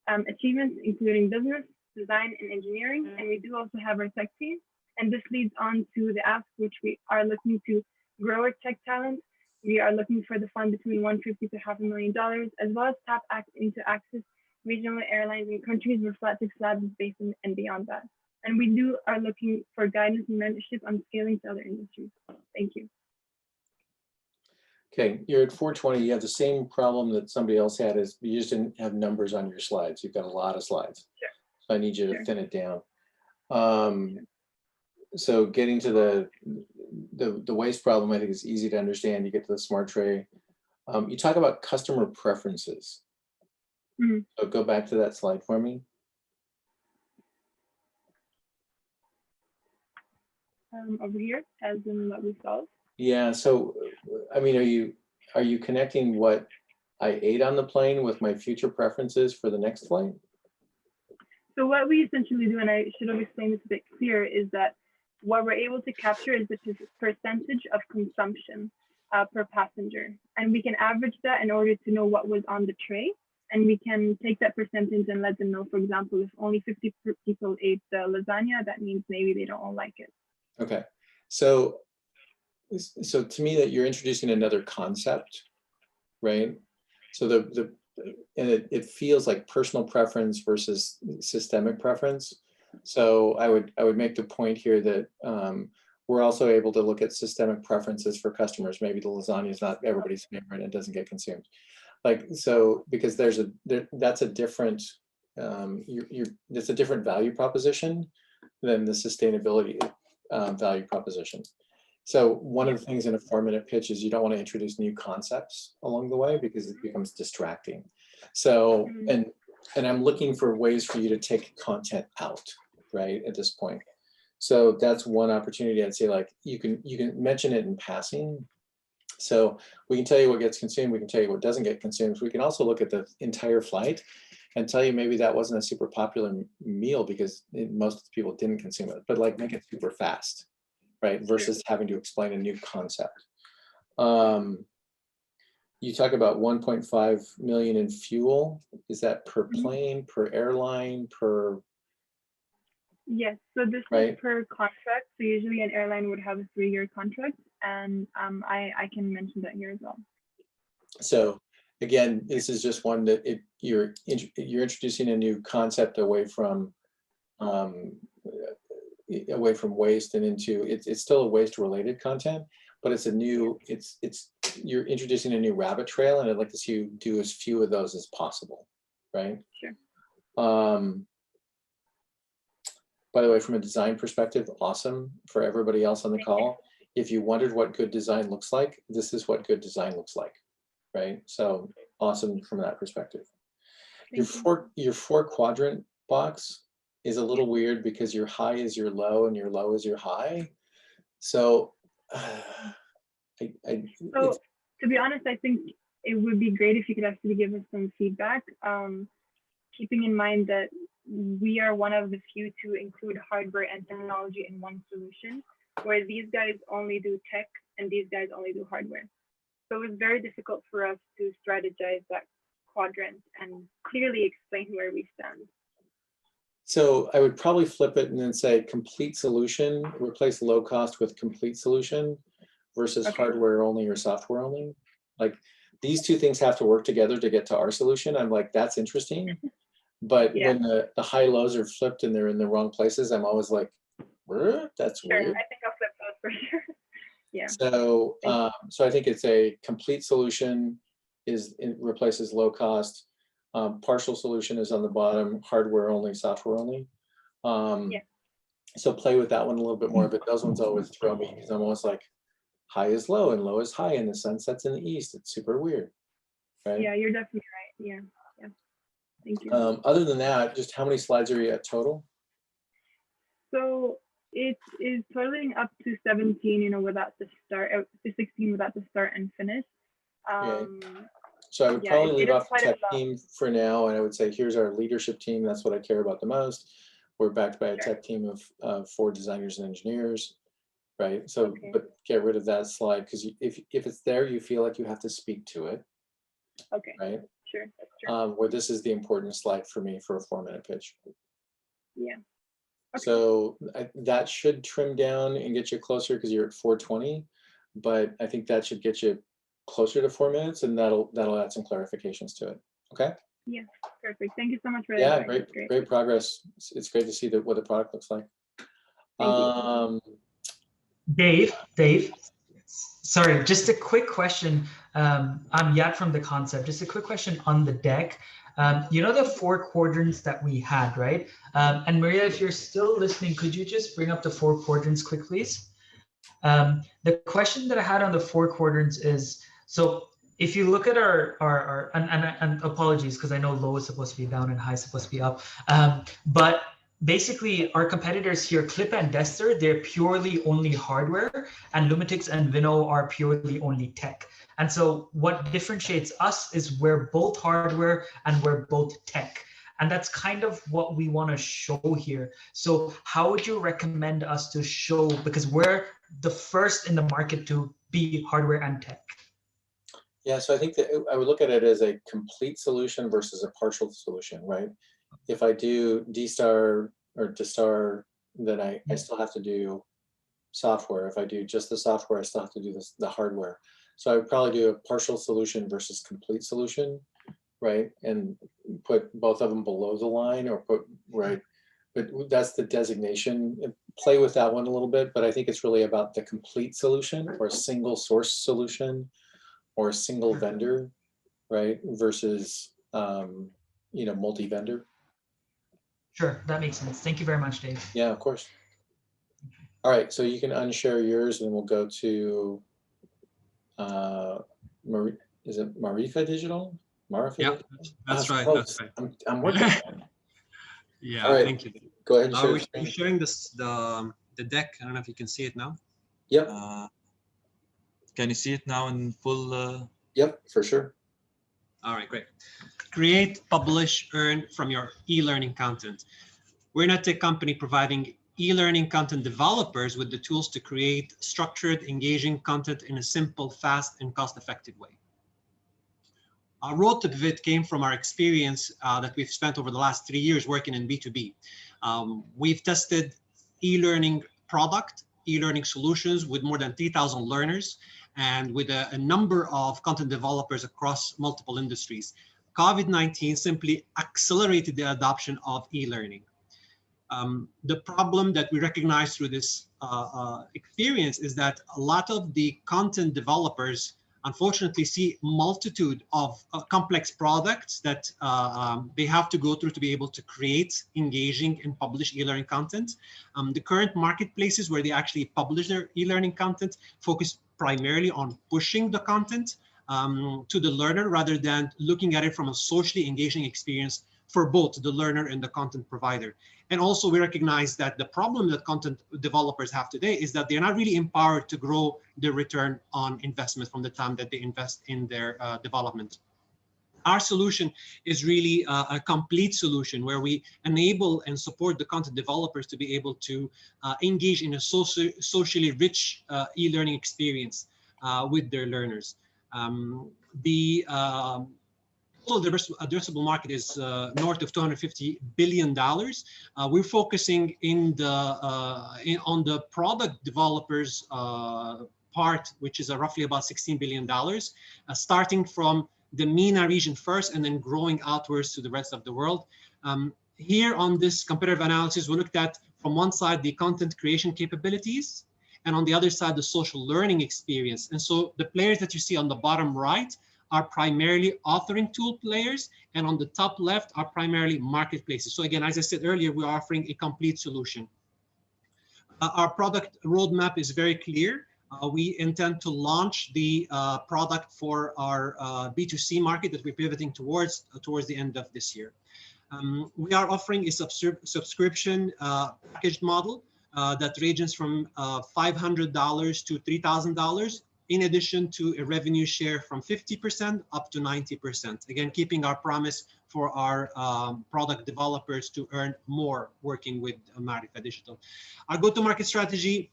achievements, including business, design, and engineering. And we do also have our tech team. And this leads on to the ask, which we are looking to grow our tech talent. We are looking for the fund between $150,000 to $500,000, as well as tap into access regional airlines in countries where FlatTech Labs is based in, and beyond that. And we are looking for guidance and mentorship on scaling to other industries. Thank you. Okay, you're at 420. You have the same problem that somebody else had, is you just didn't have numbers on your slides. You've got a lot of slides. Sure. So I need you to thin it down. So getting to the waste problem, I think is easy to understand. You get to the smart tray. You talk about customer preferences. Mm-hmm. So go back to that slide for me. Over here, as in what we solved. Yeah, so I mean, are you connecting what I ate on the plane with my future preferences for the next flight? So what we essentially do, and I should have explained this a bit clearer, is that what we're able to capture is the percentage of consumption per passenger. And we can average that in order to know what was on the tray. And we can take that percentage and let them know, for example, if only 50 people ate the lasagna, that means maybe they don't all like it. Okay, so to me, that you're introducing another concept, right? So and it feels like personal preference versus systemic preference. So I would make the point here that we're also able to look at systemic preferences for customers. Maybe the lasagna is not everybody's favorite and it doesn't get consumed. Like, so because that's a different that's a different value proposition than the sustainability value proposition. So one of the things in a 4-minute pitch is you don't want to introduce new concepts along the way because it becomes distracting. So, and I'm looking for ways for you to take content out, right, at this point. So that's one opportunity. I'd say, like, you can mention it in passing. So we can tell you what gets consumed, we can tell you what doesn't get consumed. We can also look at the entire flight and tell you maybe that wasn't a super popular meal because most people didn't consume it, but like make it super fast, right? Versus having to explain a new concept. You talk about 1.5 million in fuel. Is that per plane, per airline, per? Yes, so this is per contract. So usually an airline would have a 3-year contract, and I can mention that here as well. So again, this is just one that you're introducing a new concept away from waste and into it's still a waste related content, but it's a new you're introducing a new rabbit trail, and I'd like to see you do as few of those as possible, right? Sure. By the way, from a design perspective, awesome. For everybody else on the call, if you wondered what good design looks like, this is what good design looks like, right? So awesome from that perspective. Your 4-quadrant box is a little weird because your high is your low and your low is your high. So, to be honest, I think it would be great if you could actually give us some feedback, keeping in mind that we are one of the few to include hardware and technology in one solution, where these guys only do tech and these guys only do hardware. So it's very difficult for us to strategize that quadrant and clearly explain where we stand. So I would probably flip it and then say complete solution, replace low cost with complete solution versus hardware only or software only. Like, these two things have to work together to get to our solution. I'm like, that's interesting. But when the high lows are flipped and they're in the wrong places, I'm always like, that's weird. I think I'll flip those for sure. Yeah. So, so I think it's a complete solution replaces low cost. Partial solution is on the bottom, hardware only, software only. Yeah. So play with that one a little bit more, but those ones always throw me because I'm almost like high is low and low is high, and the sun sets in the east. It's super weird, right? Yeah, you're definitely right. Yeah, yeah. Thank you. Other than that, just how many slides are you at total? So it is totaling up to 17, you know, without the start, to 16 without the start and finish. So I would yeah, probably it leave is off the quite a tech lot. team for now, and I would say here's our leadership team. That's what I care about the most. We're backed by a Sure. tech team of 4 designers and engineers, right? So, Okay. but get rid of that slide because if it's there, you feel like you have to speak to it, Okay, right? sure, that's true. Where this is the important slide for me for a 4-minute pitch. Yeah. Okay. So that should trim down and get you closer because you're at 4:20, but I think that should get you closer to 4 minutes, and that'll add some clarifications to it. Okay. Yeah, perfect. Thank you so much for that. Yeah, advice. That's great progress. It's great to see what the product looks like. Thank you. Dave, sorry, just a quick question. I'm Yat from The Concept. Just a quick question on the deck. You know the 4 quadrants that we had, right? And Maria, if you're still listening, could you just bring up the 4 quadrants quick, please? The question that I had on the 4 quadrants is, so if you look at our and apologies, because I know low is supposed to be down and high is supposed to be up, but basically our competitors here, Clip and Dester, they're purely only hardware, and Lumitix and Vino are purely only tech. And so what differentiates us is we're both hardware and we're both tech. And that's kind of what we want to show here. So how would you recommend us to show, because we're the first in the market to be hardware and tech? Yeah, so I think that I would look at it as a complete solution versus a partial solution, right? If I do D-Star or D-Star, then I still have to do software. If I do just the software, I still have to do the hardware. So I would probably do a partial solution versus complete solution, right? And put both of them below the line, or put, right? But that's the designation. Play with that one a little bit, but I think it's really about the complete solution or a single source solution or a single vendor, right? Versus, you know, multi-vendor. Sure, that makes sense. Thank you very much, Dave. Yeah, of course. All right, so you can unshare yours, and we'll go to, is it Marifa Digital? Marifa? Yeah, Digital? that's right. Close. That's right. I'm working on it. Yeah, All right. thank you. Go ahead and share. We're sharing this the deck. I don't know if you can see it now. Yep. Can you see it now in full? Yep, for sure. All right, great. Create, publish, earn from your e-learning content. We're a tech company providing e-learning content developers with the tools to create structured, engaging content in a simple, fast, and cost-effective way. Our road to pivot came from our experience that we've spent over the last 3 years working in B2B. We've tested e-learning product, e-learning solutions with more than 3,000 learners and with a number of content developers across multiple industries. COVID-19 simply accelerated the adoption of e-learning. The problem that we recognize through this experience is that a lot of the content developers unfortunately see multitude of complex products that they have to go through to be able to create engaging and publish e-learning content. The current marketplaces where they actually publish their e-learning content focus primarily on pushing the content to the learner rather than looking at it from a socially engaging experience for both the learner and the content provider. And also we recognize that the problem that content developers have today is that they're not really empowered to grow their return on investment from the time that they invest in their development. Our solution is really a complete solution where we enable and support the content developers to be able to engage in a socially rich e-learning experience with their learners. The addressable market is north of $250 billion. We're focusing on the product developers part, which is roughly about $16 billion, starting from the MENA region first and then growing outwards to the rest of the world. Here on this competitive analysis, we looked at from one side the content creation capabilities, and on the other side the social learning experience. And so the players that you see on the bottom right are primarily authoring tool players, and on the top left are primarily marketplaces. So again, as I said earlier, we're offering a complete solution. Our product roadmap is very clear. We intend to launch the product for our B2C market that we're pivoting towards the end of this year. We are offering a subscription packaged model that ranges from $500 to $3,000, in addition to a revenue share from 50% up to 90%. Again, keeping our promise for our product developers to earn more working with Marifa Digital. Our go-to-market strategy,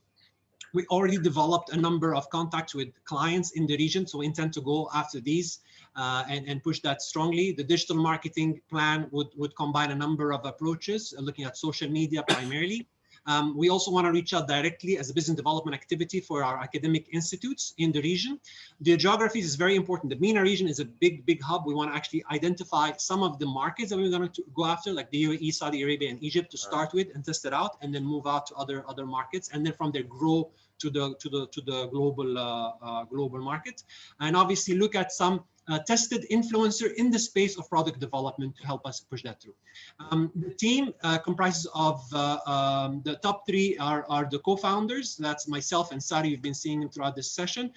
we already developed a number of contacts with clients in the region, so we intend to go after these and push that strongly. The digital marketing plan would combine a number of approaches, looking at social media primarily. We also want to reach out directly as a business development activity for our academic institutes in the region. The geographies is very important. The MENA region is a big hub. We want to actually identify some of the markets that we're going to go after, like the UAE, Saudi Arabia, and Egypt to start with and test it out, and then move out to other markets, and then from there grow to the global market, and obviously look at some tested influencer in the space of product development to help us push that through. The team comprises of the top three are the co-founders. That's myself and Sari. You've been seeing them throughout this session.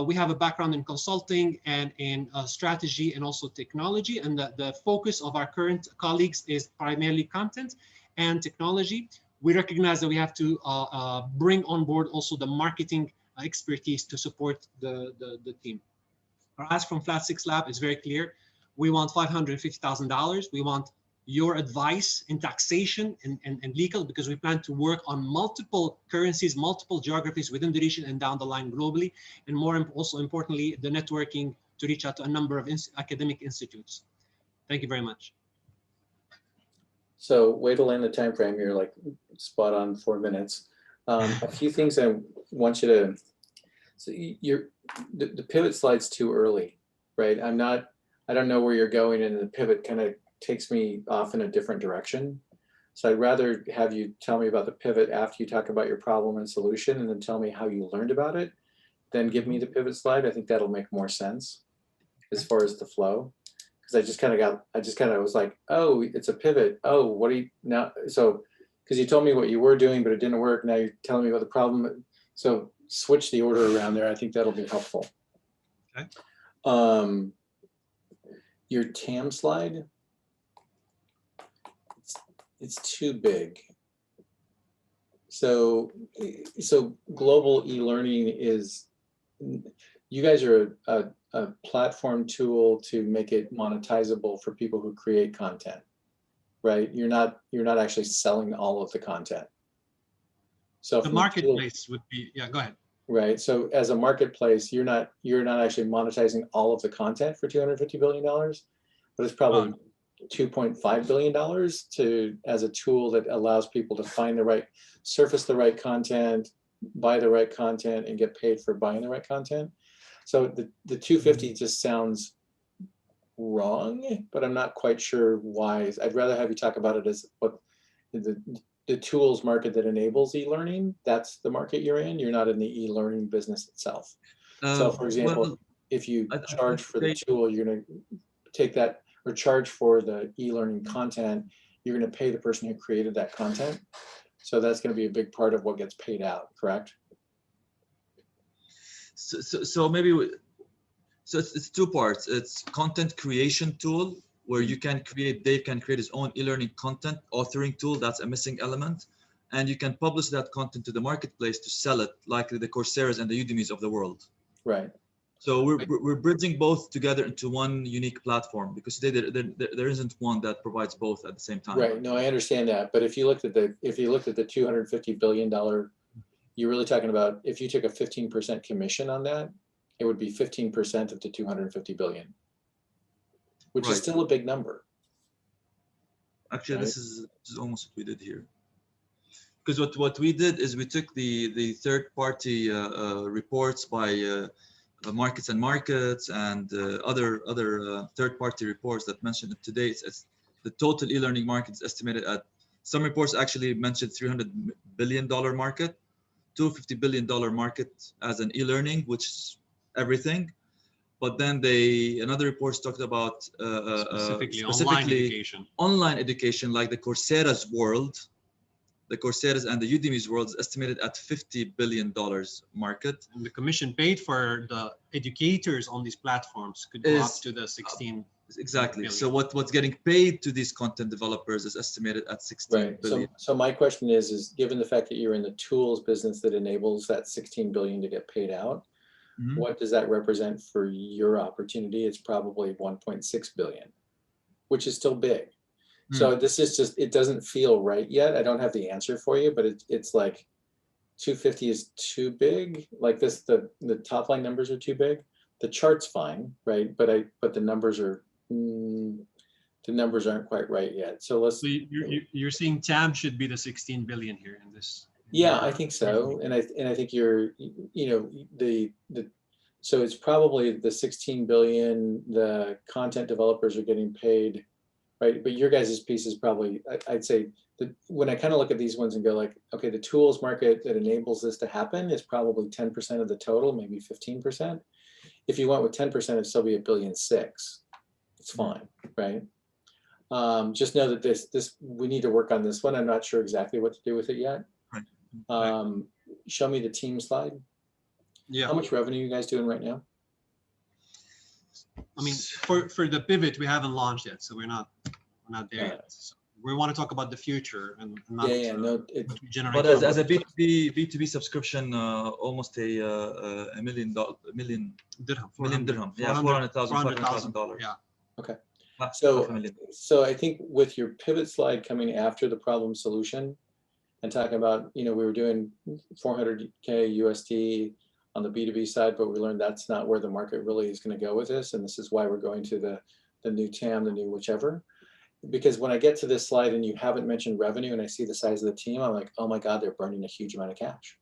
We have a background in consulting and in strategy and also technology. And the focus of our current colleagues is primarily content and technology. We recognize that we have to bring on board also the marketing expertise to support the team. Our ask from Flat 6 Lab is very clear. We want $550,000. We want your advice in taxation and legal, because we plan to work on multiple currencies, multiple geographies within the region and down the line globally. And also importantly, the networking to reach out to a number of academic institutes. Thank you very much. So way to land the time frame. You're like spot on 4 minutes. A few things I want you to. So the pivot slide's too early, right? I don't know where you're going, and the pivot kind of takes me off in a different direction. So I'd rather have you tell me about the pivot after you talk about your problem and solution, and then tell me how you learned about it. Then give me the pivot slide. I think that'll make more sense as far as the flow. Because I just kind of was like, oh, it's a pivot. Oh, what do you now? So, because you told me what you were doing, but it didn't work. Now you're telling me about the problem. So switch the order around there. I think that'll be helpful. Okay. Your TAM slide, it's too big. So global e-learning is, you guys are a platform tool to make it monetizable for people who create content, right? You're not actually selling all of the content. So the marketplace would be, yeah, go ahead. Right. So as a marketplace, you're not actually monetizing all of the content for $250 billion, but it's probably $2.5 billion as a tool that allows people to surface the right content, buy the right content, and get paid for buying the right content. So the 250 just sounds wrong, but I'm not quite sure why. I'd rather have you talk about it as what the tools market that enables e-learning. That's the market you're in. You're not in the e-learning business itself. So for example, if you charge for the tool, you're going to take that, or charge for the e-learning content, you're going to pay the person who created that content. So that's going to be a big part of what gets paid out, correct? So maybe, it's two parts. It's content creation tool, where you can create, Dave can create his own e-learning content authoring tool. That's a missing element. And you can publish that content to the marketplace to sell it, like the Coursera's and the Udemy's of the world. Right. So we're bridging both together into one unique platform, because today there isn't one that provides both at the same time. Right. No, I understand that. But if you looked at the $250 billion, you're really talking about, if you took a 15% commission on that, it would be 15% of the 250 billion. Which is still a big number. Actually, right? This is almost what we did here. Because what we did is we took the third-party reports by Markets and Markets and other third-party reports that mentioned it today. It's the total e-learning market is estimated at, some reports actually mentioned $300 billion market, $250 billion market as an e-learning, which is everything. but then another reports talked about specifically online education, like the Coursera's world. The Coursera's and the Udemy's world is estimated at $50 billion market. And the commission paid for the educators on these platforms could go up to the 16. Exactly. billion. So what's getting paid to these content developers is estimated at 16 billion. So my question is given the fact that you're in the tools business that enables that 16 billion to get paid out, what does that represent for your opportunity? It's probably 1.6 billion, which is still big. So this is just, it doesn't feel right yet. I don't have the answer for you, but it's like 250 is too big. Like this, the top line numbers are too big. The chart's fine, right? But the numbers are, the numbers aren't quite right yet. So let's. So you're seeing TAM should be the 16 billion here in this. Yeah, I think so. And I think you're, so it's probably the 16 billion, the content developers are getting paid, right? But your guys' piece is probably, I'd say that when I kind of look at these ones and go like, okay, the tools market that enables this to happen is probably 10% of the total, maybe 15%. If you went with 10%, it'd still be $1.6 billion. It's fine, right? Just know that this we need to work on this one. I'm not sure exactly what to do with it yet. Show me the team slide. Yeah. How much revenue are you guys doing right now? I mean, for the pivot, we haven't launched yet, so we're not there yet. So we want to talk about the future and not generate. But as a B2B subscription, almost a million dirham. Yeah, $400,000. Yeah. Okay. So I think with your pivot slide coming after the problem solution and talking about, we were doing 400K USD on the B2B side, but we learned that's not where the market really is going to go with this. And this is why we're going to the new TAM, the new whichever. Because when I get to this slide and you haven't mentioned revenue and I see the size of the team, I'm like, oh my God, they're burning a huge amount of cash.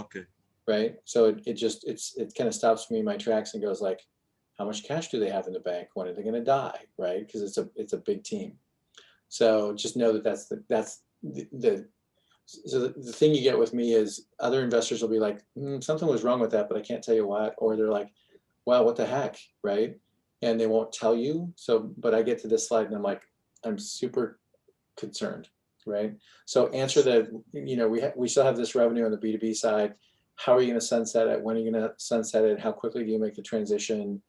Okay. Right. So it kind of stops me in my tracks and goes like, how much cash do they have in the bank? When are they going to die? Right. Because it's a big team. So just know that that's so the thing you get with me is other investors will be like, something was wrong with that, but I can't tell you what, or they're like, wow, what the heck, right? And they won't tell you. So, but I get to this slide and I'm like, I'm super concerned, right? So answer that, we still have this revenue on the B2B side. How are you going to sunset it? When are you going to sunset it? How quickly do you make the transition,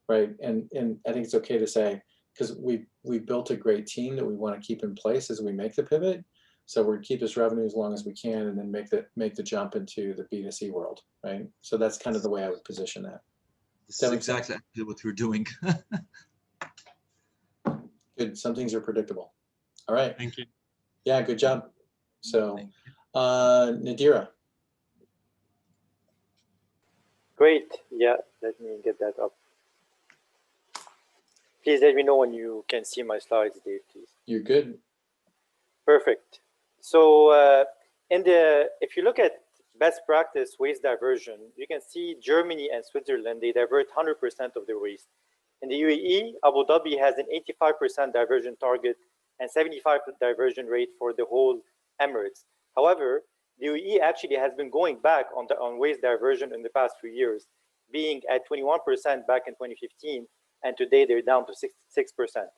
right? And I think it's okay to say, because we built a great team that we want to keep in place as we make the pivot. So we're going to keep this revenue as long as we can and then make the jump into the B2C world, right? So that's kind of the way I would position that. This is exactly what we're doing. Good. Some things are predictable. All right. Thank you. Yeah, good job. So Nadira. Great. Yeah, let me get that up. Please let me know when you can see my slides, Dave, please. You're good. Perfect. So if you look at best practice waste diversion, you can see Germany and Switzerland, they divert 100% of their waste. In the UAE, Abu Dhabi has an 85% diversion target and 75% diversion rate for the whole Emirates. However, the UAE actually has been going back on waste diversion in the past few years, being at 21% back in 2015, and today they're down to 6%.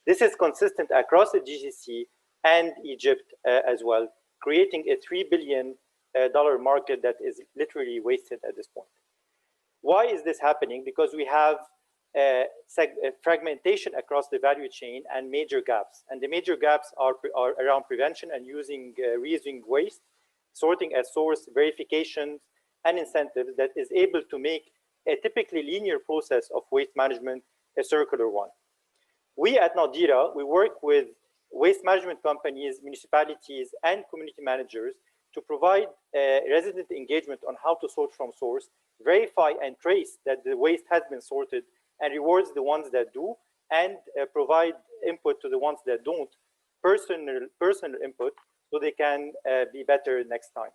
This is consistent across the GCC and Egypt as well, creating a $3 billion market that is literally wasted at this point. Why is this happening? Because we have fragmentation across the value chain and major gaps. And the major gaps are around prevention and reusing waste, sorting at source, verifications, and incentives that is able to make a typically linear process of waste management a circular one. We at Nadira, we work with waste management companies, municipalities, and community managers to provide resident engagement on how to sort from source, verify and trace that the waste has been sorted, and rewards the ones that do, and provide input to the ones that don't, personal input, so they can be better next time.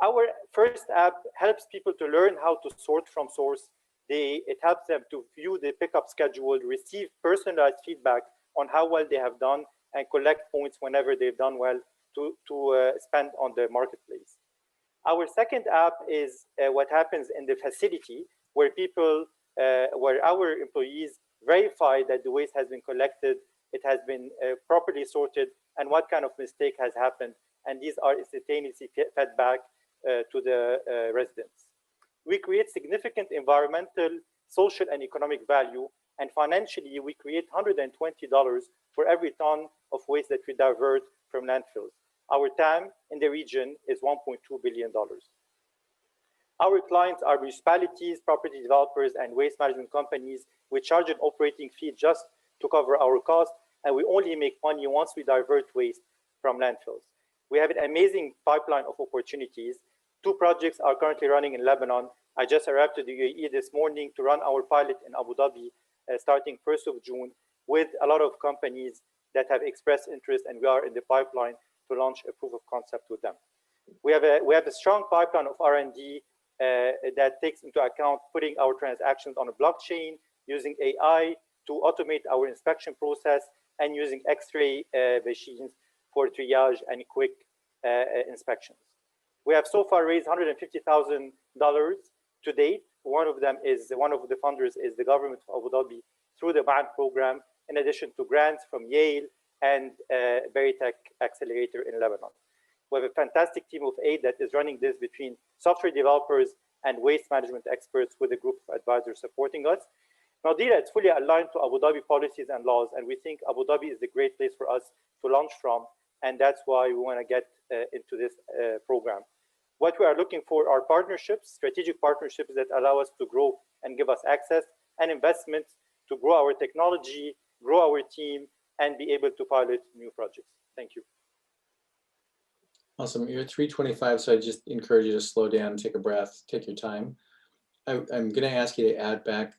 Our first app helps people to learn how to sort from source. It helps them to view the pickup schedule, receive personalized feedback on how well they have done, and collect points whenever they've done well to spend on the marketplace. Our second app is what happens in the facility, where people, where our employees verify that the waste has been collected, it has been properly sorted, and what kind of mistake has happened. And these are instantaneously fed back to the residents. We create significant environmental, social, and economic value. And financially, we create $120 for every ton of waste that we divert from landfills. Our TAM in the region is $1.2 billion. Our clients are municipalities, property developers, and waste management companies. We charge an operating fee just to cover our costs, and we only make money once we divert waste from landfills. We have an amazing pipeline of opportunities. 2 projects are currently running in Lebanon. I just arrived to the UAE this morning to run our pilot in Abu Dhabi starting 1st of June with a lot of companies that have expressed interest, and we are in the pipeline to launch a proof of concept with them. We have a strong pipeline of R&D that takes into account putting our transactions on a blockchain, using AI to automate our inspection process, and using X-ray machines for triage and quick inspections. We have so far raised $150,000 to date. One of the funders is the government of Abu Dhabi through the MAN program, in addition to grants from Yale and Veritech Accelerator in Lebanon. We have a fantastic team of 8 that is running this between software developers and waste management experts with a group of advisors supporting us. Nadira, it's fully aligned to Abu Dhabi policies and laws, and we think Abu Dhabi is a great place for us to launch from, and that's why we want to get into this program. What we are looking for are partnerships, strategic partnerships that allow us to grow and give us access, and investments to grow our technology, grow our team, and be able to pilot new projects. Thank you. Awesome. You're at 3:25, so I just encourage you to slow down, take a breath, take your time. I'm going to ask you to add back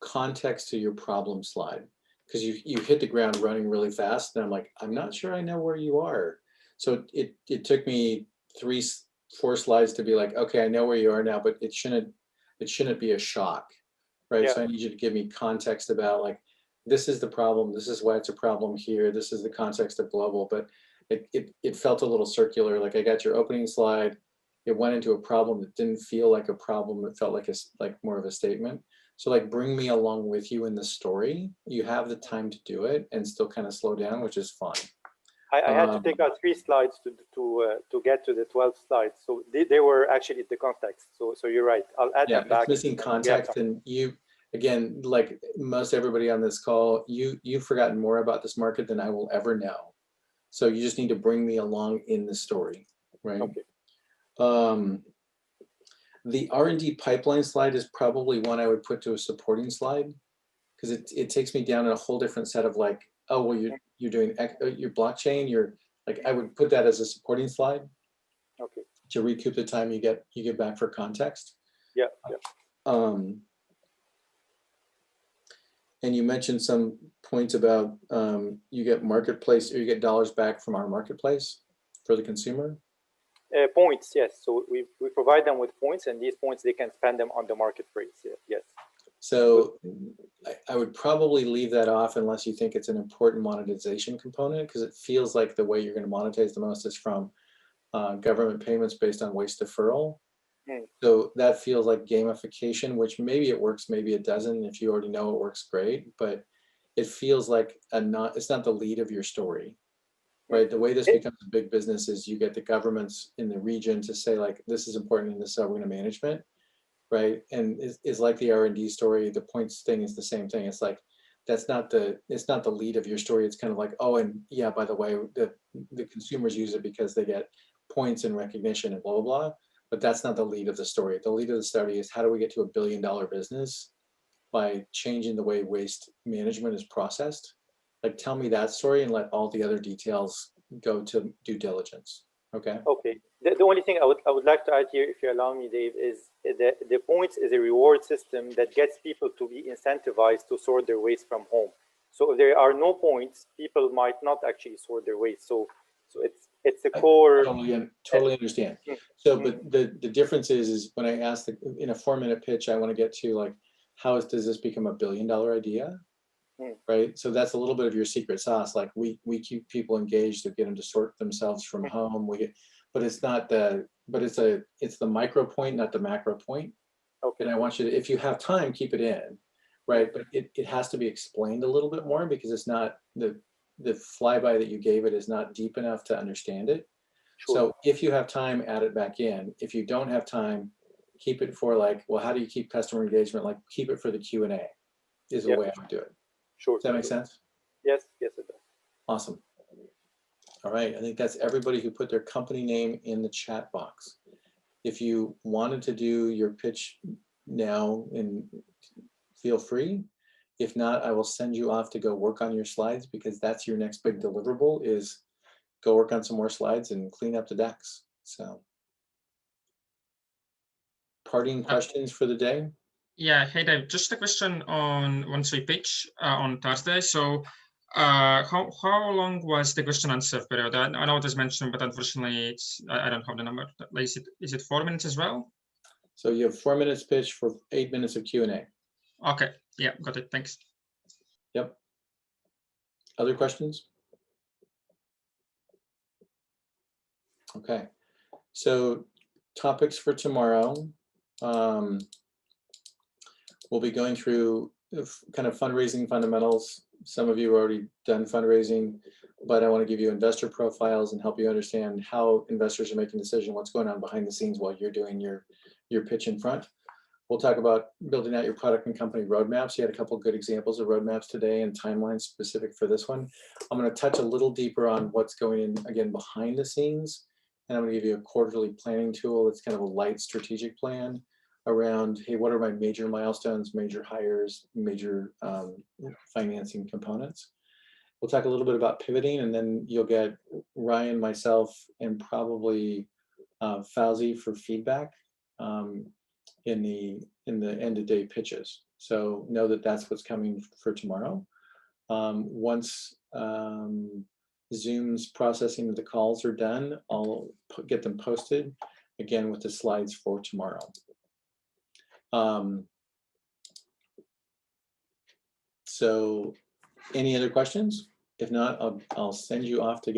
context to your problem slide, because you hit the ground running really fast, and I'm like, I'm not sure I know where you are. So it took me 3-4 slides to be like, okay, I know where you are now, but it shouldn't be a shock, right? Yeah. So I need you to give me context about, like, this is the problem, this is why it's a problem here, this is the context of global. But it felt a little circular. Like, I got your opening slide, it went into a problem that didn't feel like a problem, it felt like more of a statement. So, like, bring me along with you in the story. You have the time to do it and still kind of slow down, which is fun. I had to take out 3 slides to get to the 12 slides. So they were actually the context. So you're right. I'll add that back. Missing context, and you, again, like most everybody on this call, you've forgotten more about this market than I will ever know. So you just need to bring me along in the story, right? Okay. The R&D pipeline slide is probably one I would put to a supporting slide, because it takes me down in a whole different set of, like, oh, well, you're doing your blockchain. You're like, I would put that as a supporting slide. Okay. To recoup the time you get back for context. Yeah. And you mentioned some points about you get marketplace, or you get dollars back from our marketplace for the consumer. Points, yes. So we provide them with points, and these points, they can spend them on the marketplace. Yes. So I would probably leave that off unless you think it's an important monetization component, because it feels like the way you're going to monetize the most is from government payments based on waste deferral. So that feels like gamification, which maybe it works, maybe it doesn't. If you already know it works, great. But it feels like it's not the lead of your story, right? The way this becomes a big business is you get the governments in the region to say, like, this is important and this is how we're going to management. Right, and it's like the R&D story. The points thing is the same thing. It's like it's not the lead of your story. It's kind of like, oh, and yeah, by the way, the consumers use it because they get points and recognition and blah blah blah. But that's not the lead of the story. The lead of the story is, how do we get to $1 billion business by changing the way waste management is processed? Like, tell me that story and let all the other details go to due diligence. Okay. Okay. The only thing I would like to add here, if you allow me, Dave, is the points is a reward system that gets people to be incentivized to sort their waste from home. So if there are no points, people might not actually sort their waste. So it's the core. I totally understand. So, but the difference is when I ask in a 4-minute pitch, I want to get to, like, does this become $1 billion idea? Right. So that's a little bit of your secret sauce. Like, we keep people engaged to get them to sort themselves from home. But it's not it's the micro point, not the macro point. And I want you to, if you have time, keep it in, right? But it has to be explained a little bit more because it's not, the flyby that you gave it is not deep enough to understand it. Sure. So if you have time, add it back in. If you don't have time, keep it for like, well, how do you keep customer engagement? Like keep it for the Q&A is the Yeah. way I would do it. Sure. Does that make sense? Yes, yes, it does. Awesome. All right, I think that's everybody who put their company name in the chat box. If you wanted to do your pitch now, and feel free. If not, I will send you off to go work on your slides because that's your next big deliverable is go work on some more slides and clean up the decks. So parting questions for the day? Yeah, hey Dave, just a question on once we pitch on Thursday. So how long was the question answer period? I know it was mentioned, but unfortunately it's I don't have the number. Like, is it 4 minutes as well? So you have 4 minutes pitch for 8 minutes of Q&A. Okay, yeah, got it, thanks. Yep. Other questions? Okay, so topics for tomorrow. We'll be going through kind of fundraising fundamentals. Some of you have already done fundraising, but I want to give you investor profiles and help you understand how investors are making decisions, what's going on behind the scenes while you're doing your pitch in front. We'll talk about building out your product and company roadmaps. You had a couple of good examples of roadmaps today and timelines specific for this one. I'm going to touch a little deeper on what's going in, again, behind the scenes. And I'm going to give you a quarterly planning tool that's kind of a light strategic plan around, hey, what are my major milestones, major hires, major financing components. We'll talk a little bit about pivoting, and then you'll get Ryan, myself, and probably Fauzi for feedback in the end of day pitches. So know that that's what's coming for tomorrow. Once Zoom's processing of the calls are done, I'll get them posted again with the slides for tomorrow. So any other questions? If not, I'll send you off to